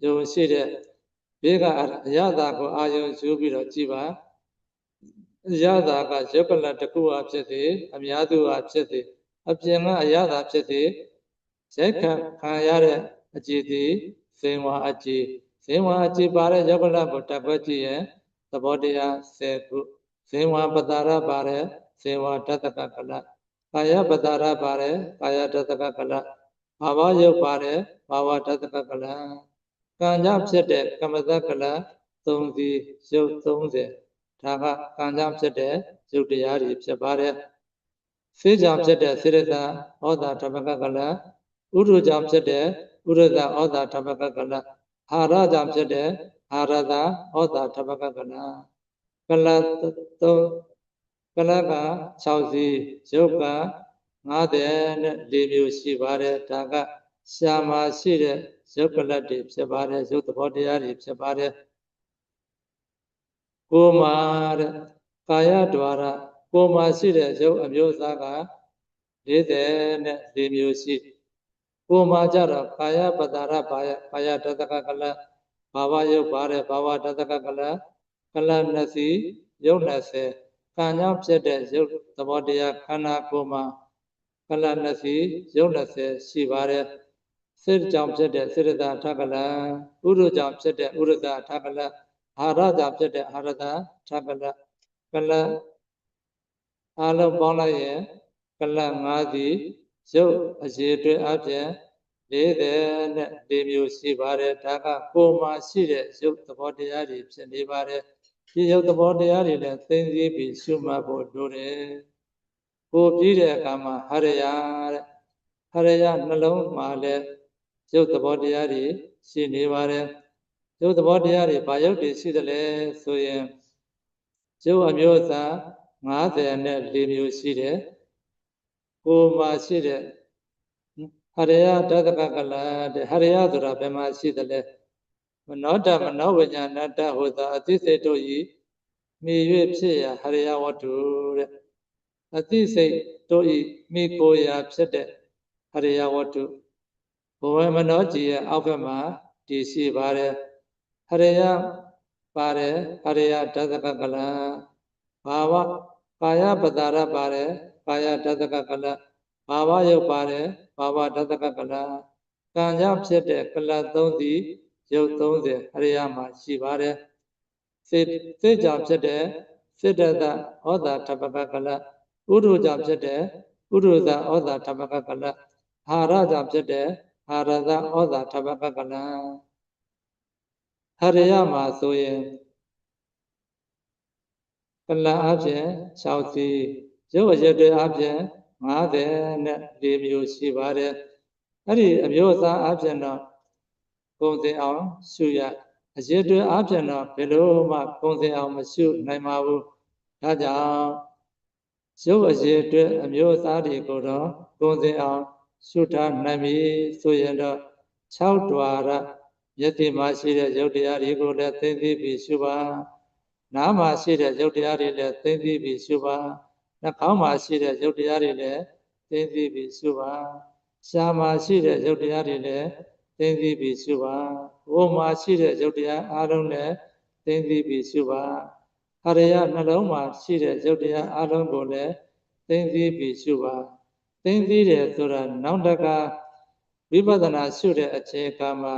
ယုံရှိတဲ့ဘေးကအရသာကိုအာရုံပြုပြီးတော့ကြည့်ပါအရသာကရုပ်ကလတ်တစ်ခုဟာဖြစ်စေအများစုဟာဖြစ်စေအပြင်ကအရသာဖြစ်စေရိုက်ခံရတဲ့အကြည့်သည်ဇေဝအကြည့်ဇေဝအကြည့်ပါတဲ့ရုပ်ကလတ်ကိုတပ်ဖွဲ့ကြည့်ရင်သဘောတရား10ခုဇေဝပတ္တာရပါတဲ့ဇေဝဓတ္တကကလတ်ကာယပတ္တာရပါတဲ့ကာယဓတ္တကကလတ်ဘာဝရုပ်ပါတဲ့ဘာဝဓတ္တကကလတ်ကံကြောင့်ဖြစ်တဲ့ကမ္မတကလတ်3စီရုပ်30ဒါကကံကြောင့်ဖြစ်တဲ့ရုပ်တရားတွေဖြစ်ပါတယ်စေကြောင့်ဖြစ်တဲ့စေရသာဩသာဓမ္မကကလတ်ဥရုကြောင့်ဖြစ်တဲ့ဥရသာဩသာဓမ္မကကလတ်ဟာရကြောင့်ဖြစ်တဲ့ဟာရသာဩသာဓမ္မကကလတ်ကလတ်ကလတ်က6စီရုပ်က54မျိုးရှိပါတယ်ဒါကရှားမှာရှိတဲ့ရုပ်ကလတ်တွေဖြစ်ပါတယ်ရုပ်သဘောတရားတွေဖြစ်ပါတယ်ကိုယ်မှာတဲ့ကာယ द्वार ကိုယ်မှာရှိတဲ့ရုပ်အမျိုးအစားက44မျိုးရှိကိုယ်မှာကြတော့ကာယပတ္တာရကာယဓတ္တကကလတ်ဘာဝရုပ်ပါတယ်ဘာဝဓတ္တကကလတ်2စီရုပ်20ကံကြောင့်ဖြစ်တဲ့ရုပ်သဘောတရားခန္ဓာကိုယ်မှာကလတ်2စီရုပ်20ရှိပါတယ်စေကြောင့်ဖြစ်တဲ့စေရသာထကလတ်ဥရုကြောင့်ဖြစ်တဲ့ဥရသာထကလတ်အာရကြောင့်ဖြစ်တဲ့အာရသာထကလတ်ကလတ်အလုံးပေါင်းလိုက်ရင်ကလတ်5စီရုပ်အရေအတွက်အပြင်44မျိုးရှိပါတယ်ဒါကကိုယ်မှာရှိတဲ့ရုပ်သဘောတရားတွေဖြစ်နေပါတယ်ဒီရုပ်သဘောတရားတွေလည်းသိသိပြီးရှုမှတ်ဖို့လိုတယ်ကိုယ်ပြီးတဲ့အခါမှာဟရယတဲ့ဟရယနှလုံးမှာလည်းရုပ်သဘောတရားတွေရှိနေပါတယ်ရုပ်သဘောတရားတွေဘာရုပ်တွေရှိသလဲဆိုရင်ရုပ်အမျိုးအစား54မျိုးရှိတယ်ကိုယ်မှာရှိတဲ့ဟရယဓတ္တကကလတ်ဟရယဆိုတာဘယ်မှာရှိသလဲ မနောတမနောဝိညာဏတဟောသာအသိစိတ်တို့ဤမိ၍ဖြစ်ရာဟရိယဝတ္ထုတဲ့အသိစိတ်တို့ဤမိကိုရာဖြစ်တဲ့ဟရိယဝတ္ထုဘဝမနောကြည်ရဲ့အောက်ဘက်မှာတည်ရှိပါတယ်ဟရိယပါတယ်ဟရိယတသကကလဘာဝကာယပတာရပါတယ်ကာယတသကကလဘာဝယုတ်ပါတယ်ဘာဝတသကကလကံကြောင့်ဖြစ်တဲ့ကလ3သည်ရုပ်30ဟရိယမှာရှိပါတယ်စိတ်ကြောင့်ဖြစ်တဲ့စိတ္တသဩဇာထပကကလဥဒုကြောင့်ဖြစ်တဲ့ဥဒုသဩဇာထပကကလဟာရကြောင့်ဖြစ်တဲ့ဟာရသဩဇာထပကကလဟရိယမှာဆိုရင်ကလအပြင်6စီရုပ်အရက်တွေအပြင်54မျိုးရှိပါတယ်အဲ့ဒီအမျိုးအစားအပြင်တော့ပုံစံအောင်ရှုရအရက်တွေအပြင်တော့ဘယ်လိုမှပုံစံအောင်မရှုနိုင်ပါဘူးဒါကြောင့်ရုပ်အရက်တွေအမျိုးအစားတွေကိုတော့ပုံစံအောင်ရှုထားနိုင်ပြီဆိုရင်တော့6ဓဝါရမျက်စိမှာရှိတဲ့ရုပ်တရားတွေကိုလည်းသိသိပြီးရှုပါနားမှာရှိတဲ့ရုပ်တရားတွေလည်းသိသိပြီးရှုပါနှာခေါင်းမှာရှိတဲ့ရုပ်တရားတွေလည်းသိသိပြီးရှုပါရှားမှာရှိတဲ့ရုပ်တရားတွေလည်းသိသိပြီးရှုပါဝိုးမှာရှိတဲ့ရုပ်တရားအားလုံးလည်းသိသိပြီးရှုပါဟရိယနှလုံးမှာရှိတဲ့ရုပ်တရားအားလုံးကိုလည်းသိသိပြီးရှုပါသိသိတယ်ဆိုတာနောက်တကဝိပဿနာရှုတဲ့အချိန်အခါမှာ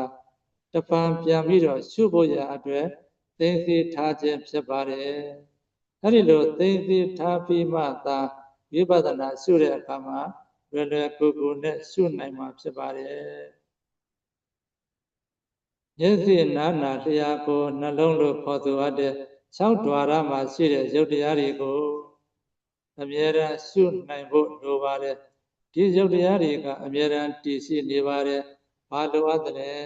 တပံပြန်ပြီးတော့ရှုဖို့ရအတွက်သိသိထားခြင်းဖြစ်ပါတယ်အဲဒီလိုသိသိထားပြီးမှသာဝိပဿနာရှုတဲ့အခါမှာလွယ်လွယ်ကူကူနဲ့ရှုနိုင်မှာဖြစ်ပါတယ်မျက်စိနားနာလျှာကိုနှလုံးလို့ခေါ်ဆိုအပ်တဲ့6ဓဝါရမှာရှိတဲ့ရုပ်တရားတွေကိုအမြဲတမ်းရှုနိုင်ဖို့လိုပါတယ်ဒီရုပ်တရားတွေကအမြဲတမ်းတည်ရှိနေပါတယ်ဘာလိုအပ်တယ်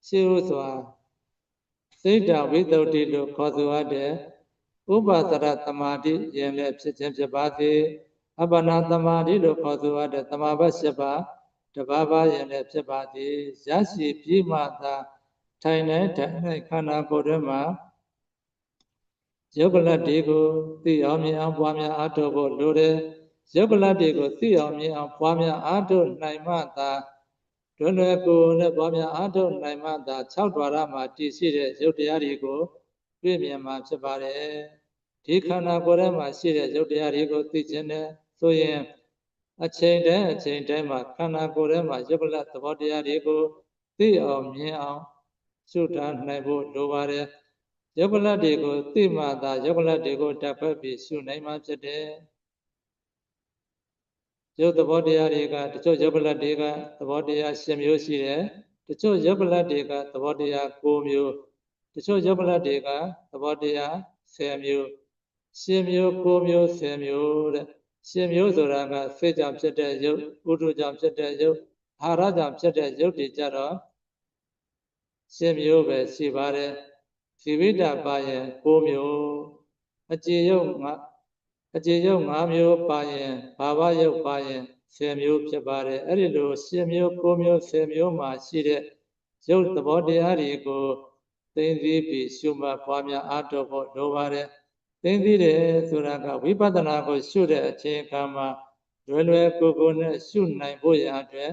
ရှင်းဥစွာစိတ်တဝိတ္တုတိလို့ခေါ်ဆိုအပ်တဲ့ဥပသရသမာဓိရင်လည်းဖြစ်ခြင်းဖြစ်ပါစေအပ္ပနာသမာဓိလို့ခေါ်ဆိုအပ်တဲ့သမာဘတ်7ပါးတပါးပါးရင်လည်းဖြစ်ပါစေရရှိပြီးမှသာထိုင်နေခန္ဓာကိုယ်ထဲမှာယုတ်ကလတ်တွေကိုသိအောင်မြင်အောင်ပွားများအားထုတ်ဖို့လိုတယ်ယုတ်ကလတ်တွေကိုသိအောင်မြင်အောင်ပွားများအားထုတ်နိုင်မှသာလွယ်လွယ်ကူနဲ့ပွားများအားထုတ်နိုင်မှသာ6ဓဝါရမှာတည်ရှိတဲ့ယုတ်တရားတွေကိုတွေ့မြင်မှာဖြစ်ပါတယ်ဒီခန္ဓာကိုယ်ထဲမှာရှိတဲ့ယုတ်တရားတွေကိုသိခြင်းနဲ့ဆိုရင်အချိန်တိုင်းမှာခန္ဓာကိုယ်ထဲမှာယုတ်ကလတ်သဘောတရားတွေကိုသိအောင်မြင်အောင်ရှုထားနိုင်ဖို့လိုပါတယ်ယုတ်ကလတ်တွေကိုသိမှသာယုတ်ကလတ်တွေကိုတတ်ဖက်ပြီးရှုနိုင်မှာဖြစ်တယ်ယုတ်သဘောတရားတွေကတချို့ယုတ်ကလတ်တွေကသဘောတရား10မျိုးရှိတယ်တချို့ယုတ်ကလတ်တွေကသဘောတရား9မျိုးတချို့ယုတ်ကလတ်တွေကသဘောတရား10မျိုး10မျိုး9မျိုး10မျိုးတဲ့10မျိုးဆိုတာကစိတ်ကြောင့်ဖြစ်တဲ့ယုတ်ဥဒုကြောင့်ဖြစ်တဲ့ယုတ်အာဟာရကြောင့်ဖြစ်တဲ့ယုတ်တွေကြတော့10မျိုးပဲရှိပါတယ်ဇီဝိတပါရင်9မျိုးအကျေယုတ်5မျိုးပါရင်ဘာဝယုတ်ပါရင်10မျိုးဖြစ်ပါတယ်အဲ့ဒီလို10မျိုး9မျိုး10မျိုးမှာရှိတဲ့ယုတ်သဘောတရားတွေကိုသိသိပြီးရှုမှတ်ပွားများအားထုတ်ဖို့လိုပါတယ်သိသိတယ်ဆိုတာကဝိပဿနာကိုရှုတဲ့အချိန်အခါမှာလွယ်လွယ်ကူကူနဲ့ရှုနိုင်ဖို့ရအတွက်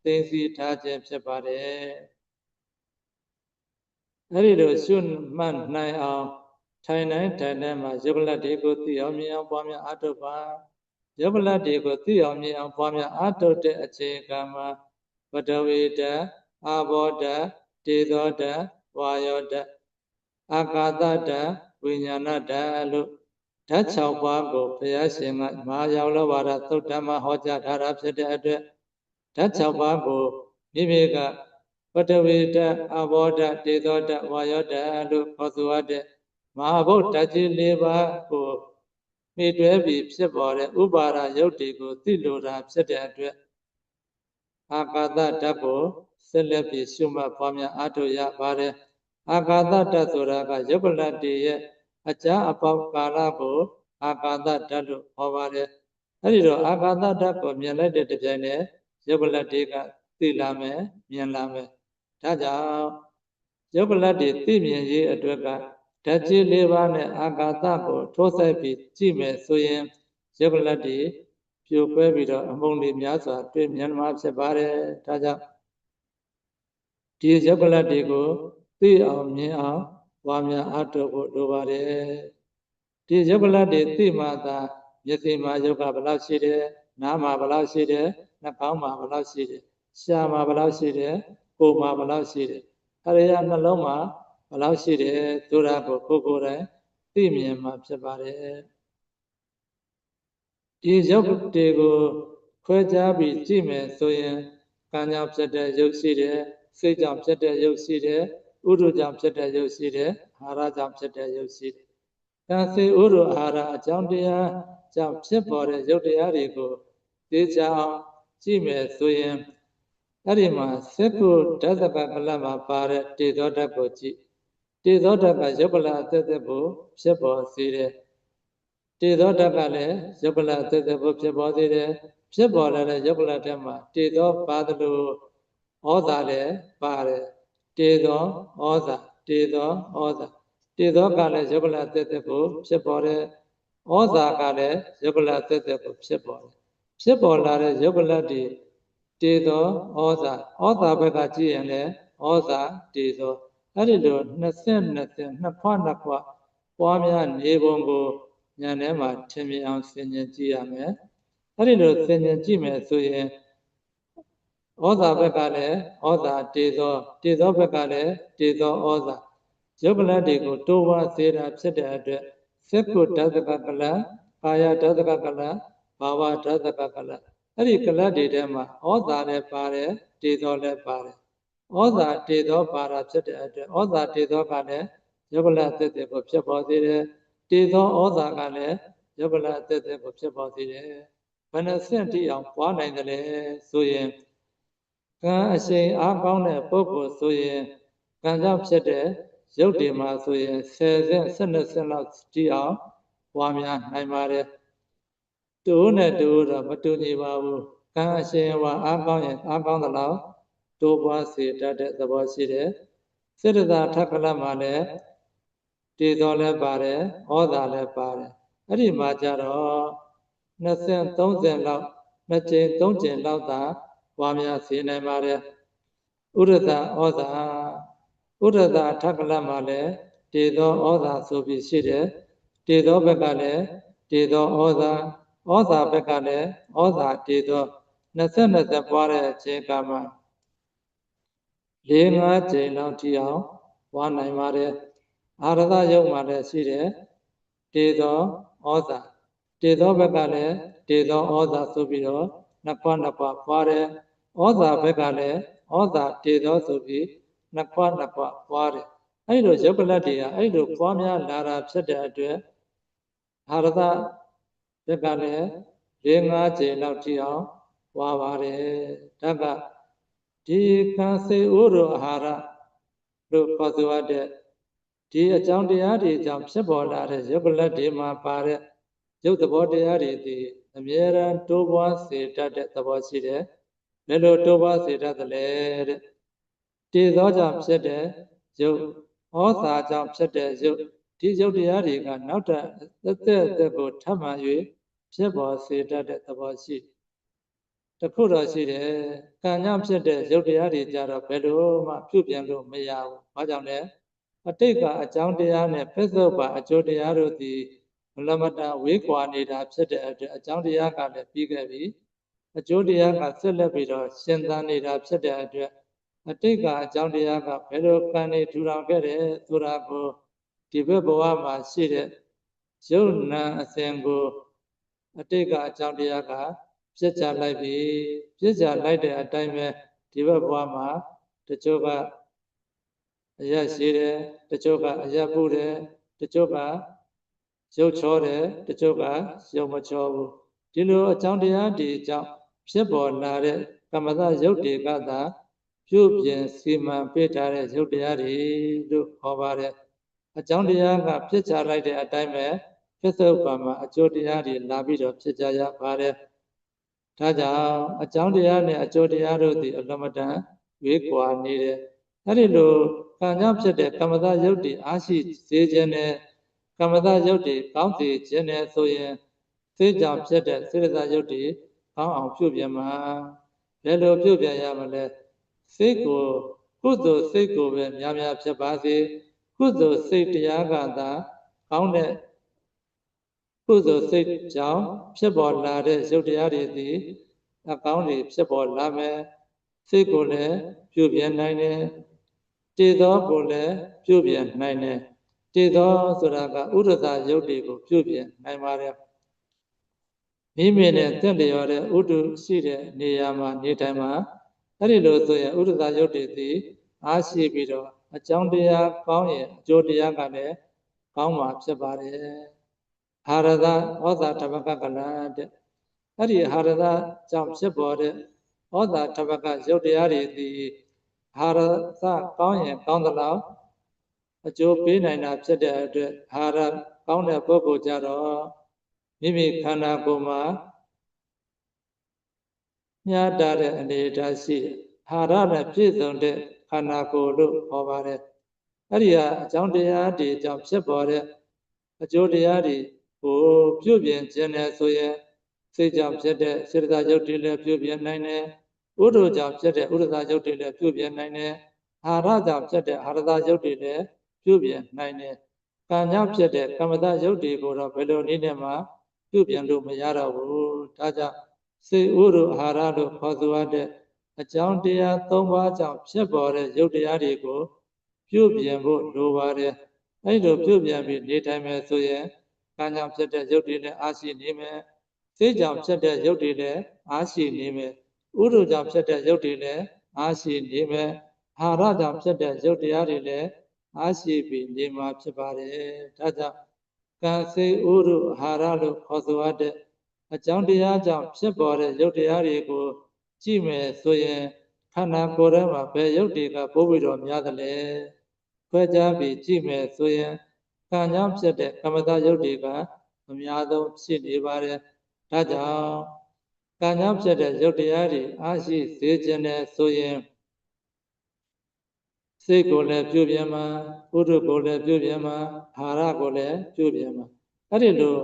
သိသိထားခြင်းဖြစ်ပါတယ်အဲ့ဒီလိုရှုမှတ်နိုင်အောင်ထိုင်တိုင်းမှာယုတ်ကလတ်တွေကိုသိအောင်မြင်အောင်ပွားများအားထုတ်ပါယုတ်ကလတ်တွေကိုသိအောင်မြင်အောင်ပွားများအားထုတ်တဲ့အချိန်အခါမှာပထဝီဓာတ်အာဘောဓာတ်တေဇောဓာတ်ဝါယောဓာတ်အာကာသဓာတ်ဝိညာဏဓာတ်လို့ဓာတ်6ပါးကိုဘုရားရှင်ကမဟာယောလောဘာဒသုတ်တမှာဟောကြားထားတာဖြစ်တဲ့အတွက်ဓာတ်6ပါးကိုမိမိကပထဝီဓာတ်အာဘောဓာတ်တေဇောဓာတ်ဝါယောဓာတ်လို့ခေါ်ဆိုရတဲ့မဟာဗုဒ္ဓကြီး၄ပါးကိုမိတွဲပြီးဖြစ်ပေါ်တဲ့ဥပါဒယုတ်တွေကိုသိလိုတာဖြစ်တဲ့အတွက်အာကာသဓာတ်ကိုဆက်လက်ပြီးရှုမှတ်ပွားများအားထုတ်ရပါတယ်အာကာသဓာတ်ဆိုတာကယုတ်ကလတ်တွေရဲ့အကြာအပေါက်ကာလကိုအာကာသဓာတ်လို့ခေါ်ပါတယ်အဲဒီတော့အာကာသဓာတ်ကိုမြင်လိုက်တဲ့တပြိုင်နက်ယုတ်ကလတ်တွေကသိလာမယ်မြင်လာမယ်ဒါကြောင့် ယုတ်ကလတ်တွေသိမြင်ရေးအတွက်ကဓာတ်ကြီး၄ပါးနဲ့အာကာသကိုထိုးဆိုင်ပြီးကြည့်မယ်ဆိုရင်ယုတ်ကလတ်တွေပြိုကွဲပြီးတော့အမုန်းတွေများစွာတွေ့မြင်မှာဖြစ်ပါတယ်ဒါကြောင့်ဒီယုတ်ကလတ်တွေကိုသိအောင်မြင်အောင်ဝါများအားထုတ်ဖို့လိုပါတယ်ဒီယုတ်ကလတ်တွေသိမှသာမျက်စိမှာယုတ်ကဘယ်လောက်ရှိတယ်နားမှာဘယ်လောက်ရှိတယ်နှာခေါင်းမှာဘယ်လောက်ရှိတယ်ရှားမှာဘယ်လောက်ရှိတယ်ကိုယ်မှာဘယ်လောက်ရှိတယ်အရိယာနှလုံးမှာဘယ်လောက်ရှိတယ်ဆိုတာကိုကိုယ်တိုင်သိမြင်မှာဖြစ်ပါတယ်ဒီယုတ်တွေကိုခွဲခြားပြီးကြည့်မယ်ဆိုရင်ကံကြောင့်ဖြစ်တဲ့ယုတ်ရှိတယ်စိတ်ကြောင့်ဖြစ်တဲ့ယုတ်ရှိတယ်ဥဒုကြောင့်ဖြစ်တဲ့ယုတ်ရှိတယ်အာဟာရကြောင့်ဖြစ်တဲ့ယုတ်ရှိတယ်ကံစေဥဒုအာဟာရအကြောင်းတရားကြောင့်ဖြစ်ပေါ်တဲ့ယုတ်တရားတွေကိုသိကြအောင်ကြည့်မယ်ဆိုရင်အဲ့ဒီမှာစက္ကုဓာတကကလမှာပါတဲ့တေဇောဓာတ်ကိုကြည့်တေဇောဓာတ်ကယုတ်ကလအသက်သက်ကိုဖြစ်ပေါ်စေတယ်တေဇောဓာတ်ကလည်းယုတ်ကလအသက်သက်ကိုဖြစ်ပေါ်စေတယ်ဖြစ်ပေါ်လာတဲ့ယုတ်ကလထဲမှာတေဇောပါတယ်လို့ဩဇာလည်းပါတယ်တေဇောဩဇာတေဇောဩဇာတေဇောကလည်းယုတ်ကလအသက်သက်ကိုဖြစ်ပေါ်တယ်ဩဇာကလည်းယုတ်ကလအသက်သက်ကိုဖြစ်ပေါ်တယ်ဖြစ်ပေါ်လာတဲ့ယုတ်ကလတွေတေဇောဩဇာဘက်ကကြည့်ရင်လည်းဩဇာတေဇောအဲ့ဒီလိုနှစ်ခွပွားများနေပုံကိုဉာဏ်ထဲမှာထင်မြင်အောင်ဆင်ခြင်ကြည့်ရမယ်အဲ့ဒီလိုဆင်ခြင်ကြည့်မယ်ဆိုရင်ဩဇာဘက်ကလည်းဩဇာတေဇောဘက်ကလည်းတေဇောဩဇာယုတ်ကလတွေကိုတိုးဝါစေတာဖြစ်တဲ့အတွက်စက္ကုဓာတကကလကာယဓာတကကလဘာဝဓာတကကလအဲ့ဒီကလတွေထဲမှာဩဇာလည်းပါတယ်တေဇောလည်းပါတယ်ဩဇာတေဇောပါတာဖြစ်တဲ့အတွက်ဩဇာတေဇောကလည်းယုတ်ကလအသက်သက်ကိုဖြစ်ပေါ်စေတယ်တေဇောဩဇာကလည်းယုတ်ကလအသက်သက်ကိုဖြစ်ပေါ်စေတယ်ဘယ်နှဆင့်တိအောင်ပွားနိုင်တယ်လဲဆိုရင်ကံအရှိန်အားကောင်းတဲ့ပုဂ္ဂိုလ်ဆိုရင်ကံကြောင့်ဖြစ်တဲ့ရုပ်တွေမှာဆိုရင်10ဆင့်12ဆင့်လောက်တိအောင်ပွားများနိုင်ပါတယ်တူနဲ့တူတော့မတူညီပါဘူးကံအရှိန်ဝါအားကောင်းရင်အားကောင်းသလောက်တိုးပွားစေတတ်တဲ့သဘောရှိတယ်စေတသာထကလမှာလည်းတေဇောလည်းပါတယ်ဩဇာလည်းပါတယ်အဲ့ဒီမှာကြတော့2ဆင့်3ဆင့်လောက်2ကြိမ်3ကြိမ်လောက်သာပွားများစေနိုင်ပါတယ်ဥရဒဩဇာဥရဒထကလမှာလည်းတေဇောဩဇာဆိုပြီးရှိတယ်တေဇောဘက်ကလည်းတေဇောဩဇာဘက်ကလည်းဩဇာတေဇော20ပွားတဲ့အချိန်ကမှ4-5ကြိမ်လောက်ထိအောင်ပွားနိုင်ပါတယ်အာရဒယုတ်မှာလည်းရှိတယ်တေဇောဩဇာတေဇောဘက်ကလည်းတေဇောဩဇာဆိုပြီးတော့2ခွပွားတယ်ဩဇာဘက်ကလည်းဩဇာတေဇောဆိုပြီး2ခွပွားတယ်အဲ့လိုယုတ်ကလတ်တွေကအဲ့လိုပွားများလာတာဖြစ်တဲ့အတွက်အာရဒဘက်ကလည်း4-5ကြိမ်လောက်ထိအောင်ပွားပါတယ်ဒါကဒီကံစေဥရအာဟာရလို့ခေါ်ဆိုရတဲ့ဒီအကြောင်းတရားတွေကြောင့်ဖြစ်ပေါ်လာတဲ့ယုတ်ကလတ်တွေမှာပါတဲ့ယုတ်သဘောတရားတွေဒီအမြဲတမ်းတိုးပွားစေတတ်တဲ့သဘောရှိတယ်ဘယ်လိုတိုးပွားစေတတ်သလဲတဲ့တေဇောကြောင့်ဖြစ်တဲ့ယုတ်ဩဇာကြောင့်ဖြစ်တဲ့ယုတ်ဒီယုတ်တရားတွေကနောက်ထပ်အသက်ကိုထပ်မှန်၍ဖြစ်ပေါ်စေတတ်တဲ့သဘောရှိတခုတော့ရှိတယ်ကံကြောင့်ဖြစ်တဲ့ယုတ်တရားတွေကြတော့ဘယ်လိုမှပြုပြင်လို့မရဘူး။ဘာကြောင့်လဲအတိတ်ကအကြောင်းတရားနဲ့ပစ္စုပ္ပန်အကျိုးတရားတို့သည်မလမတဝေးကွာနေတာဖြစ်တဲ့အတွက်အကြောင်းတရားကလည်းပြီးခဲ့ပြီအကျိုးတရားကဆက်လက်ပြီးတော့ရှင်သန်နေတာဖြစ်တဲ့အတွက်အတိတ်ကအကြောင်းတရားကဘယ်လိုကံတွေထူထောင်ခဲ့တယ်ဆိုတာကိုဒီဘက်ဘဝမှာရှိတဲ့ယုတ်နံအစဉ်ကိုအတိတ်ကအကြောင်းတရားကပြစ်ချလိုက်ပြီပြစ်ချလိုက်တဲ့အတိုင်းပဲဒီဘက်ဘဝမှာတချို့ကအရက်ရှိတယ်တချို့ကအရက်ပူတယ်တချို့ကရုပ်ချောတယ်တချို့ကရုပ်မချောဘူးဒီလိုအကြောင်းတရားတွေကြောင့်ဖြစ်ပေါ်လာတဲ့ကမ္မသရုပ်တွေကသာပြုပြင်စီမံပေးထားတဲ့ရုပ်တရားတွေလို့ခေါ်ပါတယ်အကြောင်းတရားကဖြစ်ချလိုက်တဲ့အတိုင်းပဲဖြစ်စုပ်ပါမှာအကျိုးတရားတွေလာပြီးတော့ဖြစ်ကြရပါတယ်ဒါကြောင့်အကြောင်းတရားနဲ့အကျိုးတရားတို့သည်အလမတန်ဝေးကွာနေတယ်အဲ့ဒီလိုက ကံကြောင့်ဖြစ်တဲ့ကမ္မတယုတ်တိအားရှိစေခြင်းနဲ့ကမ္မတယုတ်တိကောင်းစေခြင်းနဲ့ဆိုရင်စိတ်ကြောင့်ဖြစ်တဲ့စေတသာယုတ်တိကောင်းအောင်ပြုပြင်မှာဘယ်လိုပြုပြင်ရမလဲစိတ်ကိုကုသိုလ်စိတ်ကိုပဲများများဖြစ်ပါစေကုသိုလ်စိတ်တရားကသာကောင်းတဲ့ကုသိုလ်စိတ်ကြောင့်ဖြစ်ပေါ်လာတဲ့ရုပ်တရားတွေသည်အကောင်းတွေဖြစ်ပေါ်လာမယ်စိတ်ကိုလည်းပြုပြင်နိုင်တယ်တည်သောကိုလည်းပြုပြင်နိုင်တယ်တည်သောဆိုတာကဥဒ္ဒတာယုတ်တွေကိုပြုပြင်နိုင်ပါတယ်မိမိနဲ့တင့်လျော်တဲ့ဥဒ္ဒရှိတဲ့နေရာမှာနေထိုင်မှာအဲ့ဒီလိုဆိုရင်ဥဒ္ဒတာယုတ်တွေသည်အားရှိပြီးတော့အကြောင်းတရားကောင်းရင်အကျိုးတရားကလည်းကောင်းမှာဖြစ်ပါတယ်ဟာရသဩဇာတပကကလတဲ့အဲ့ဒီဟာရသကြောင့်ဖြစ်ပေါ်တဲ့ဩဇာတပကယုတ်တရားတွေသည်ဟာရသကောင်းရင်ကောင်းသလောက်အကျိုးပေးနိုင်တာဖြစ်တဲ့အတွက်ဟာရကောင်းတဲ့ပုဂ္ဂိုလ်ကြတော့မိမိခန္ဓာကိုယ်မှာညှာတာတဲ့အနေအထားရှိဟာရနဲ့ပြည့်စုံတဲ့ခန္ဓာကိုယ်လို့ခေါ်ပါတယ်အဲ့ဒီဟာအကြောင်းတရားတွေကြောင့်ဖြစ်ပေါ်တဲ့အကျိုးတရားတွေကိုပြုပြင်ခြင်းနဲ့ဆိုရင်စိတ်ကြောင့်ဖြစ်တဲ့စေတသာယုတ်တွေလည်းပြုပြင်နိုင်တယ်ဥဒ္ဓကြောင့်ဖြစ်တဲ့ဥဒ္ဒသာယုတ်တွေလည်းပြုပြင်နိုင်တယ်အာရကြောင့်ဖြစ်တဲ့အာရသယုတ်တွေလည်းပြုပြင်နိုင်တယ်ကံကြောင့်ဖြစ်တဲ့ကမ္မတယုတ်တွေကိုတော့ဘယ်လိုနည်းနဲ့မှပြုပြင်လို့မရတော့ဘူးဒါကြောင့်စိတ်ဥဒ္ဓအာရလို့ခေါ်ဆိုရတဲ့အကြောင်းတရား၃ပါးကြောင့်ဖြစ်ပေါ်တဲ့ယုတ်တရားတွေကိုပြုပြင်ဖို့လိုပါတယ်အဲ့လိုပြုပြင်ပြီးနေထိုင်မယ်ဆိုရင်ကံကြောင့်ဖြစ်တဲ့ယုတ်တွေလည်းအားရှိနေမယ်စိတ်ကြောင့်ဖြစ်တဲ့ယုတ်တွေလည်းအားရှိနေမယ်ဥဒ္ဓကြောင့်ဖြစ်တဲ့ယုတ်တွေလည်းအားရှိနေမယ်အာရကြောင့်ဖြစ်တဲ့ယုတ်တရားတွေလည်းအားရှိပြီးနေမှာဖြစ်ပါတယ်ဒါကြောင့်ကံစိတ်ဥဒ္ဓအာရလို့ခေါ်ဆိုရတဲ့အကြောင်းတရားကြောင့်ဖြစ်ပေါ်တဲ့ယုတ်တရားတွေကိုကြည့်မယ်ဆိုရင်ခန္ဓာကိုယ်ထဲမှာဘယ်ယုတ်တွေကပို့ပြီးတော့များသလဲခွဲခြားပြီးကြည့်မယ်ဆိုရင်ကံကြောင့်ဖြစ်တဲ့ကမ္မတယုတ်တွေကအများဆုံးဖြစ်နေပါတယ်ဒါကြောင့်ကံကြောင့်ဖြစ်တဲ့ယုတ်တရားတွေအားရှိစေခြင်းနဲ့ဆိုရင်စိတ်ကိုလည်းပြုပြင်မှာဥဒ္ဓကိုလည်းပြုပြင်မှာအာရကိုလည်းပြုပြင်မှာအဲ့ဒီလို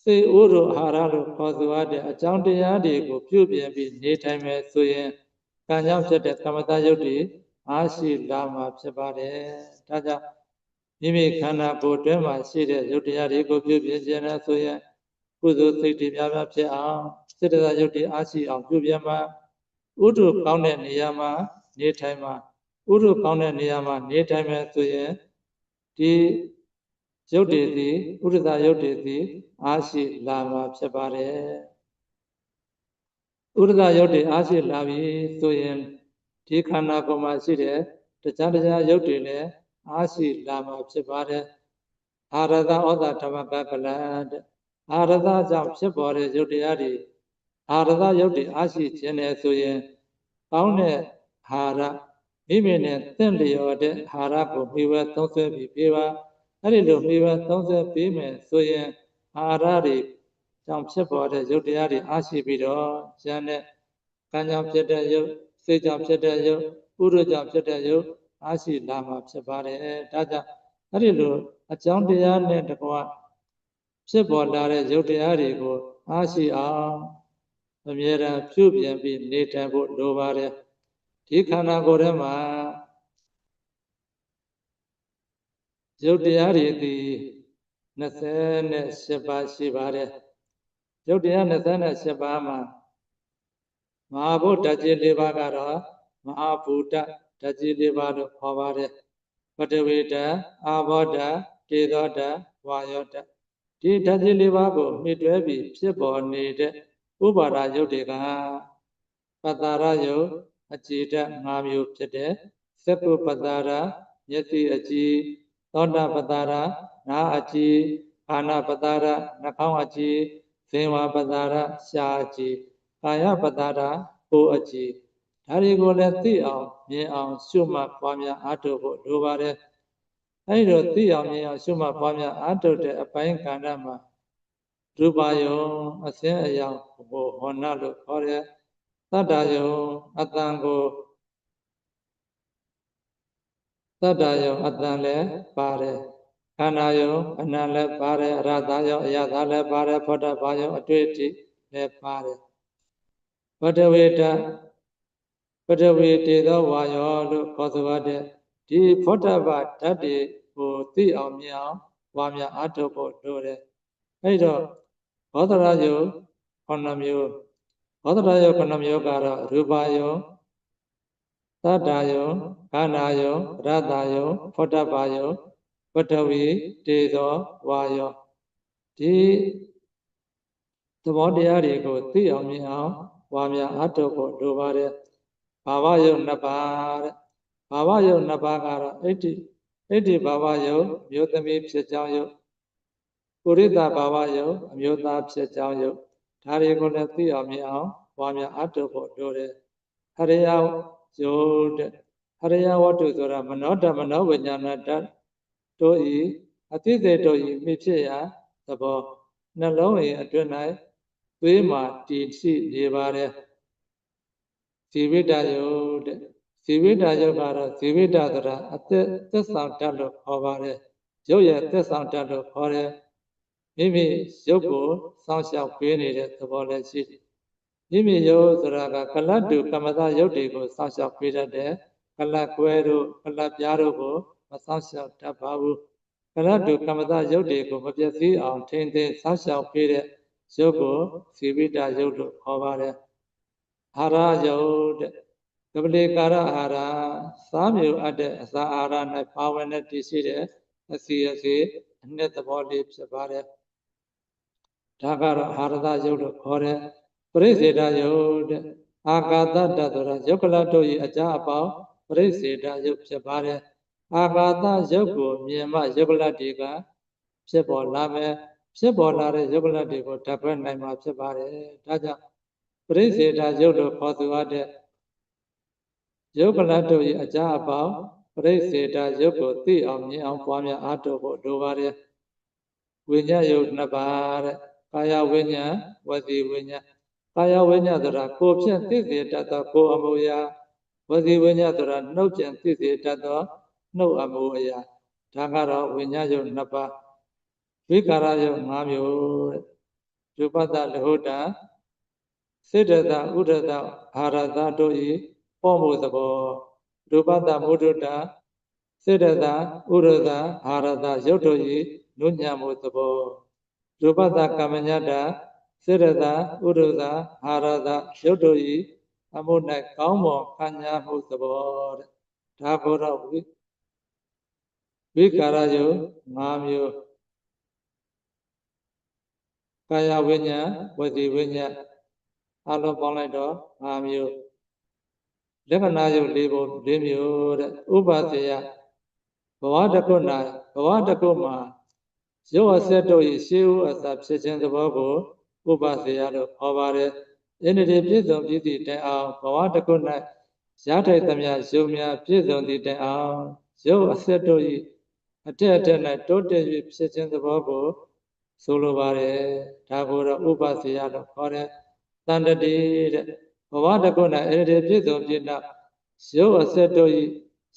စိတ်ဥဒ္ဓအာရလို့ခေါ်ဆိုရတဲ့အကြောင်းတရားတွေကိုပြုပြင်ပြီးနေထိုင်မယ်ဆိုရင်ကံကြောင့်ဖြစ်တဲ့ကမ္မတယုတ်တွေအားရှိလာမှာဖြစ်ပါတယ်ဒါကြောင့်မိမိခန္ဓာကိုယ်တွင်းမှာရှိတဲ့ယုတ်တရားတွေကိုပြုပြင်ခြင်းနဲ့ဆိုရင်ကုသိုလ်စိတ်တွေများများဖြစ်အောင်စေတသာယုတ်တွေအားရှိအောင်ပြုပြင်မှာဥဒ္ဓကောင်းတဲ့နေရာမှာနေထိုင်မှာဥဒ္ဓကောင်းတဲ့နေရာမှာနေထိုင်မယ်ဆိုရင်ဒီယုတ်တွေသည်ဥဒ္ဒသာယုတ်တွေသည်အားရှိလာမှာဖြစ်ပါတယ်ဥဒ္ဒသာယုတ်တွေအားရှိလာပြီဆိုရင်ဒီခန္ဓာကိုယ်မှာရှိတဲ့တခြားယုတ်တွေလည်းအားရှိလာမှာဖြစ်ပါတယ်အာရသဩဇာဓမ္မကကလတဲ့အာရသကြောင့်ဖြစ်ပေါ်တဲ့ယုတ်တရားတွေအာရသယုတ်တွေအားရှိခြင်းနဲ့ဆိုရင်ကောင်းတဲ့အာရမိမိနဲ့သင့်လျော်တဲ့အာရကိုမိဝဲသုံးဆွဲပြီးပြပါအဲ့ဒီလိုမိဝဲသုံးဆွဲပြီးမယ်ဆိုရင်အာရတွေကြောင့်ဖြစ်ပေါ်တဲ့ယုတ်တရားတွေအားရှိပြီးတော့ဉာဏ်နဲ့ကံကြောင့်ဖြစ်တဲ့ယုတ်စိတ်ကြောင့်ဖြစ်တဲ့ယုတ်ဥဒ္ဓကြောင့်ဖြစ်တဲ့ယုတ်အားရှိလာမှာဖြစ်ပါတယ်ဒါကြောင့်အဲ့ဒီလိုအကြောင်းတရားနဲ့တကွဖြစ်ပေါ်လာတဲ့ယုတ်တရားတွေကိုအားရှိအောင်အမြဲတမ်းပြုပြင်ပြီးနေထိုင်ဖို့လိုပါတယ်ဒီခန္ဓာကိုယ်ထဲမှာယုတ်တရားတွေသည်28ပါးရှိပါတယ်ယုတ်တရား28ပါးမှာမဟာဗုဒ္ဓကြီး၄ပါးကတော့မဟာဘူတဓာတ်ကြီး၄ပါးလို့ခေါ်ပါတယ်ပထဝီဓာတ်အာဘောဓာတ်တေဇောဓာတ်ဝါယောဓာတ်ဒီဓာတ်ကြီး၄ပါးကိုမှီတွဲပြီးဖြစ်ပေါ်နေတဲ့ဥပါဒယုတ်တွေကပတ္တာရယုတ်အကြည်ဓာတ်၅မျိုးဖြစ်တဲ့သက္ကုပတ္တာရမျက်စိအကြည်သောတာပတ္တာရနားအကြည်အာနာပတ္တာရနှာခေါင်းအကြည်ဇင်ဝပတ္တာရရှားအကြည်ကာယပတ္တာရကိုယ်အကြည်ဒါတွေကိုလည်းသိအောင်မြင်အောင်ရှုမှတ်ပွားများအားထုတ်ဖို့လိုပါတယ်အဲဒီတော့သိအောင်မြင်အောင်ရှုမှတ်ပွားများအားထုတ်တဲ့အပိုင်းကဏ္ဍမှာရူပယုံအစင်းအယောင်ကိုဟောနာလို့ခေါ်တဲ့သတ္တယုံအတန်ကို သတ္တယောအတ္တလည်းပါတယ်ခန္ဓာယောအနံလည်းပါတယ်အရသာယောအယသာလည်းပါတယ်ဖောတ္တဘာယောအတွေ့အထိလည်းပါတယ်ပထဝီဓာတ်ပထဝီတေသောဝါယောလို့ခေါ်ဆိုရတဲ့ဒီဖောတ္တဘာဓာတ်တွေကိုသိအောင်မြင်အောင်ဝါများအားထုတ်ဖို့လိုတယ်အဲ့တော့ဘောဓရာယော9မျိုးဘောဓရာယော9မျိုးကတော့ရူပယောသတ္တယောခန္ဓာယောရတ္တယောဖောတ္တဘာယောပထဝီတေသောဝါယောဒီသဘောတရားတွေကိုသိအောင်မြင်အောင်ဝါများအားထုတ်ဖို့လိုပါတယ်ဘာဝယုတ်2ပါးတဲ့ဘာဝယုတ်2ပါးကတော့အဋ္ဌိဘာဝယုတ်မျိုးသမီးဖြစ်ကြောင်းယုတ်ပုရိသဘာဝယုတ်အမျိုးသားဖြစ်ကြောင်းယုတ်ဒါတွေကိုလည်းသိအောင်မြင်အောင်ဝါများအားထုတ်ဖို့လိုတယ်ဟရိယယုတ်တဲ့ဟရိယဝတ္ထုဆိုတာမနောဓမ္မနောဝိညာဏဓာတ်တို့ဤအသိစိတ်တို့ဤမိဖြစ်ရာသဘောနှလုံး၏အတွင်း၌သွေးမှာတည်ရှိနေပါတယ်ဇီဝိတယုတ်တဲ့ဇီဝိတယုတ်ကတော့ဇီဝိတဆိုတာအသက်ဆောင်တတ်လို့ခေါ်ပါတယ်ရုပ်ရဲ့သက်ဆောင်တတ်လို့ခေါ်တယ်မိမိရုပ်ကိုစောင့်ရှောက်ပေးနေတဲ့သဘောလည်းရှိတယ်မိမိရုပ်ဆိုတာကကလတ်တုကမ္မသရုပ်တွေကိုစောင့်ရှောက်ပေးတတ်တယ်ကလတ်ကွဲတို့ကလတ်ပြားတို့ကိုမစောင့်ရှောက်တတ်ပါဘူးကလတ်တုကမ္မသရုပ်တွေကိုမပျက်စီးအောင်ထိန်းသိမ်းစောင့်ရှောက်ပေးတဲ့ရုပ်ကိုဇီဝိတရုပ်လို့ခေါ်ပါတယ်အာဟာရယုတ်တဲ့ကပလေကာရအာဟာရစားမြူအပ်တဲ့အစာအာဟာရ၌ပါဝင်တဲ့တည်ရှိတဲ့အစီအနှစ်သဘောလေးဖြစ်ပါတယ်ဒါကတော့အာဟာရယုတ်လို့ခေါ်တယ်ပရိစေတယုတ်တဲ့အာကာသတ္တဆိုတာယုတ်ကလတ်တို့၏အကြအပေါင်းပရိစေတယုတ်ဖြစ်ပါတယ်အာကာသယုတ်ကိုမြင်မှယုတ်ကလတ်တွေကဖြစ်ပေါ်လာမယ်ဖြစ်ပေါ်လာတဲ့ယုတ်ကလတ်တွေကိုဓာတ်ခွဲနိုင်မှာဖြစ်ပါတယ်ဒါကြောင့်ပရိစေတယုတ်လို့ခေါ်ဆိုရတဲ့ယုတ်ကလတ်တို့၏အကြအပေါင်းပရိစေတယုတ်ကိုသိအောင်မြင်အောင်ပွားများအားထုတ်ဖို့လိုပါတယ်ဝိညာဉ်ယုတ်2ပါးတဲ့ကာယဝိညာဉ်ဝစီဝိညာဉ်ကာယဝိညာဉ်ဆိုတာကိုယ်ဖြင့်သိစေတတ်သောကိုယ်အမှုအရာဝစီဝိညာဉ်ဆိုတာနှုတ်ဖြင့်သိစေတတ်သောနှုတ်အမှုအရာဒါကတော့ဝိညာဉ်ယုတ်2ပါးဝိကာရယုတ်5မျိုးတဲ့ရူပတလဟုတစေတသဥဒတအာရသတို့၏ပေါ်မှုသဘောရူပတမုဒ္ဒတစေတသဥဒတအာရသရုပ်တို့၏နုညံမှုသဘောရူပတကမ္မညတစေတသဥဒတအာရသရုပ်တို့၏အမှု၌ကောင်းမွန်ခံညာမှုသဘောတဲ့ဒါကိုတော့ဝိကာရယုတ်5မျိုးကာယဝိညာဉ်ဝစီဝိညာဉ်အလုံးပေါင်းလိုက်တော့5မျိုးလက္ခဏာယုတ်4မျိုးတဲ့ဥပသေယဘဝတစ်ခု၌ဘဝတစ်ခုမှာရုပ်အဆက်တို့၏ရှေးဥအစဖြစ်ခြင်းသဘောကိုဥပသေယလို့ခေါ်ပါတယ်ဣန္ဒြေပြည့်စုံပြီးသည့်တိုင်အောင်ဘဝတစ်ခု၌ရထိုက်သမျှရုပ်များပြည့်စုံသည့်တိုင်အောင်ရုပ်အဆက်တို့၏အထက်၌တိုးတက်၍ဖြစ်ခြင်းသဘောကိုဆိုလိုပါတယ်ဒါကိုတော့ဥပသေယလို့ခေါ်တယ်တန်တတိတဲ့ဘဝတစ်ခု၌ဣန္ဒြေပြည့်စုံပြီးနောက်ရုပ်အဆက်တို့၏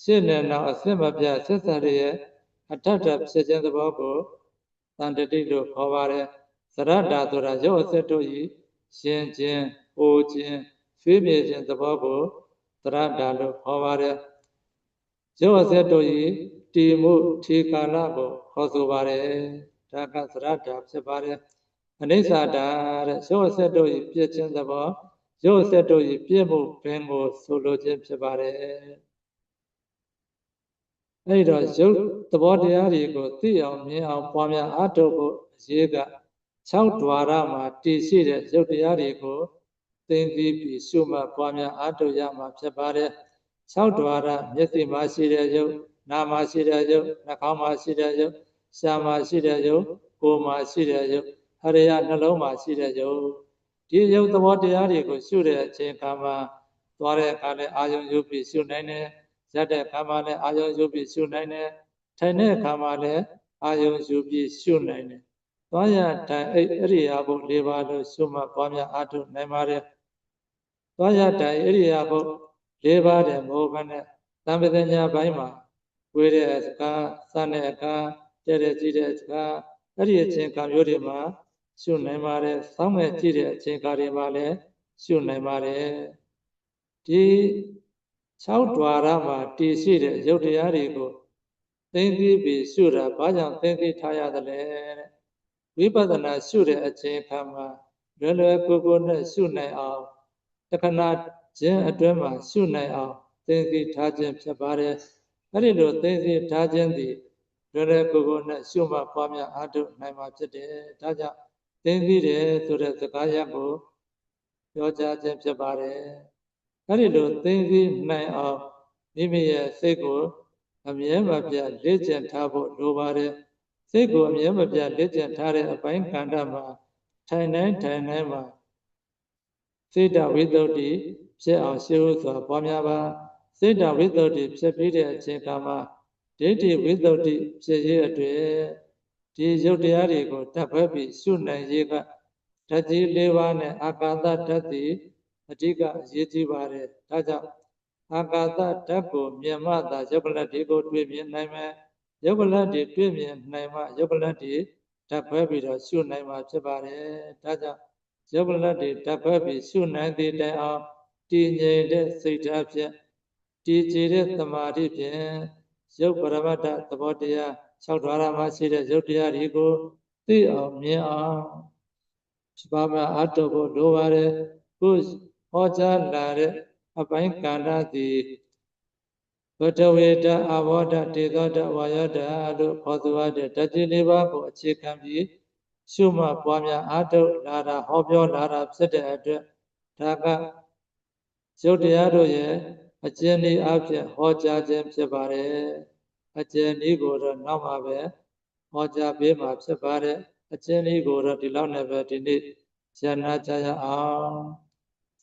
ရှေ့နဲ့နောက်အစစ်မပြတ်ဆက်ဆက်ရဲ့အထက်ဖြစ်ခြင်းသဘောကိုတန်တတိလို့ခေါ်ပါတယ်သရတ္တာဆိုတာရုပ်အဆက်တို့၏ရှင်ခြင်းအိုခြင်းရွှေ့မြေခြင်းသဘောကိုသရတ္တာလို့ခေါ်ပါတယ်ရုပ်အဆက်တို့၏တည်မှုထီကာလကိုခေါ်ဆိုပါတယ်ဒါကသရတ္တာဖြစ်ပါတယ်အနိစ္စတာတဲ့ရုပ်အဆက်တို့၏ပြည့်ခြင်းသဘောရုပ်အဆက်တို့၏ပြည့်မှုပင်ကိုဆိုလိုခြင်းဖြစ်ပါတယ်အဲ့တော့ရုပ်သဘောတရားတွေကိုသိအောင်မြင်အောင်ပွားများအားထုတ်ဖို့အရေးက6ဓဝါရမှာတည်ရှိတဲ့ရုပ်တရားတွေကိုသိသိပြီးရှုမှတ်ပွားများအားထုတ်ရမှာဖြစ်ပါတယ်6ဓဝါရမျက်စိမှာရှိတဲ့ရုပ်နားမှာရှိတဲ့ရုပ်နှာခေါင်းမှာရှိတဲ့ရုပ်ရှားမှာရှိတဲ့ရုပ်ကိုယ်မှာရှိတဲ့ရုပ်ဟရိယနှလုံးမှာရှိတဲ့ရုပ်ဒီရုပ်သဘောတရားတွေကိုရှုတဲ့အချိန်ခါမှာသွားတဲ့အခါနဲ့အာယုံယူပြီးရှုနိုင်တယ်ရတဲ့အခါမှာလည်းအာယုံယူပြီးရှုနိုင်တယ်ထိုင်တဲ့အခါမှာလည်းအာယုံယူပြီးရှုနိုင်တယ်သွားရတိုင်အဲ့ဒီဟာဘု၄ပါးလို့ရှုမှတ်ပွားများအားထုတ်နိုင်ပါတယ်သွားရတိုင်အဲ့ဒီဟာဘု၄ပါးတည်းမဟုတ်ဘဲနဲ့သံပဒညာဘိုင်းမှာ ဝေးတဲ့စကားစတဲ့အခါတဲ့ကြည့်တဲ့စကားအဲ့ဒီအချိန်အခါမျိုးတွေမှာရှုနိုင်ပါတယ်စောင်းမဲ့ကြည့်တဲ့အချိန်အခါတွေမှာလည်းရှုနိုင်ပါတယ်ဒီ6 द्वार မှာတည်ရှိတဲ့ရုပ်တရားတွေကိုသိသိပြီးရှုတာဘာကြောင့်သိသိထားရသလဲတဲ့ဝိပဿနာရှုတဲ့အချိန်အခါမှာလွယ်လွယ်ကူကူနဲ့ရှုနိုင်အောင်တခဏချင်းအတွင်းမှာရှုနိုင်အောင်သိသိထားခြင်းဖြစ်ပါတယ်အဲ့ဒီလိုသိသိထားခြင်းသည်လွယ်လွယ်ကူကူနဲ့ရှုမှတ်ပွားများအားထုတ်နိုင်မှာဖြစ်တယ်ဒါကြောင့်သိသိတယ်ဆိုတဲ့စကားရပ်ကိုပြောကြားခြင်းဖြစ်ပါတယ်အဲ့ဒီလိုသိသိနိုင်အောင်မိမိရဲ့စိတ်ကိုအမြဲမပြတ်လေ့ကျင့်ထားဖို့လိုပါတယ်စိတ်ကိုအမြဲမပြတ်လေ့ကျင့်ထားတဲ့အပိုင်းကဏ္ဍမှာထိုင်တိုင်းမှာစိတ်တဝိတ္တုဖြစ်အောင်ရှေ့ဥစွာပွားများပါစိတ်တဝိတ္တုဖြစ်ပြီးတဲ့အချိန်ကမှဒိဋ္ဌိဝိတ္တုဖြစ်ရေးအတွက်ဒီရုပ်တရားတွေကိုတတ်ဖွဲ့ပြီးရှုနိုင်ရေးကဓာတ်ကြီး၄ပါးနဲ့အာကာသဓာတ်သည်အဓိကအရေးကြီးပါတယ်ဒါကြောင့်အာကာသဓာတ်ကိုမြင်မှသာယုတ်ကလတ်တွေကိုတွေ့မြင်နိုင်မယ်ယုတ်ကလတ်တွေတွေ့မြင်နိုင်မှယုတ်ကလတ်တွေဓာတ်ဖွဲ့ပြီးတော့ရှုနိုင်မှာဖြစ်ပါတယ်ဒါကြောင့်ယုတ်ကလတ်တွေဓာတ်ဖွဲ့ပြီးရှုနိုင်သည့်တိုင်အောင်တည်ငြိမ်တဲ့စိတ်ဓာတ်ဖြင့်တည်ကြည်တဲ့သမာဓိဖြင့်ရုပ်ပရမတ္ထသဘောတရား6 ဓာရမှာရှိတဲ့ရုပ်တရားတွေကိုသိအောင်မြင်အောင်ဘာမှအထုတ်ဖို့လိုပါတယ်ခုဟောကြားလာတဲ့အပိုင်းကဏ္ဍသည်ဘဒဝေတအဘောဓတေသောတဝါယောဓလို့ခေါ်သူရတဲ့ဓာတ်ကြီး၄ပါးကိုအခြေခံပြီးရှုမှတ်ပွားများအားထုတ်လာတာဟောပြောလာတာဖြစ်တဲ့အတွက်ဒါကရုပ်တရားတို့ရဲ့အကျဉ်းဤအဖြစ်ဟောကြားခြင်းဖြစ်ပါတယ်အကျဉ်းဤကိုတော့နောက်မှပဲဟောကြားပေးမှာဖြစ်ပါတယ်အကျဉ်းဤကိုတော့ဒီလောက်နဲ့ပဲဒီနေ့ရနာကြရအောင်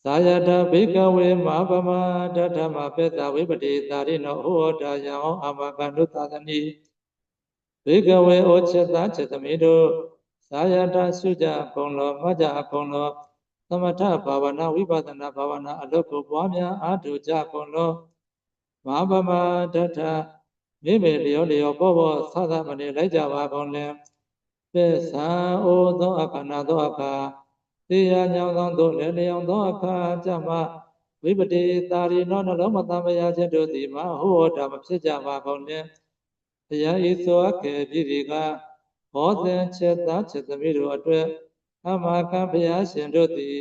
သာယတဘိကဝေမဟာပမတထမပေတဝိပတိသာရိနောဟောတာယံအာမကန္တုသာသနိဘိကဝေဩချတချတမိတို့သာယတရှုကြကုန်လောမှတ်ကြကုန်လောသမထဘာဝနာဝိပဿနာဘာဝနာအလုပ်ကိုပွားများအားထုတ်ကြကုန်လောမဟာပမတထမိမေလျောပေါ်သသမနေလိုက်ကြပါကုန်လင်ပေသံဩသောအခါနာသောအခါသေယညောင်းသောသို့လည်းလျောင်းသောအခါကြမှဝိပတိတာရိနောနှလုံးမတမ်းမရခြင်းတို့သည်မဟောတာမဖြစ်ကြပါကုန်လင်တရားဤဆိုအပ်ခဲ့ပြီဒီကဟောသင်ချက်သားချက်သမီးတို့အတွက်အမကံဘုရားရှင်တို့သည်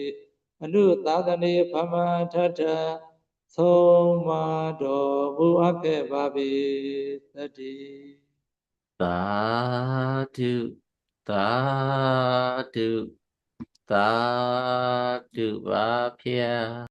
အနုသာသနေဗမထထဆုံးမတော်မူအပ်ခဲ့ပါပြီသတ္တိသာဓုသာဓုသာဓုပါဖျာ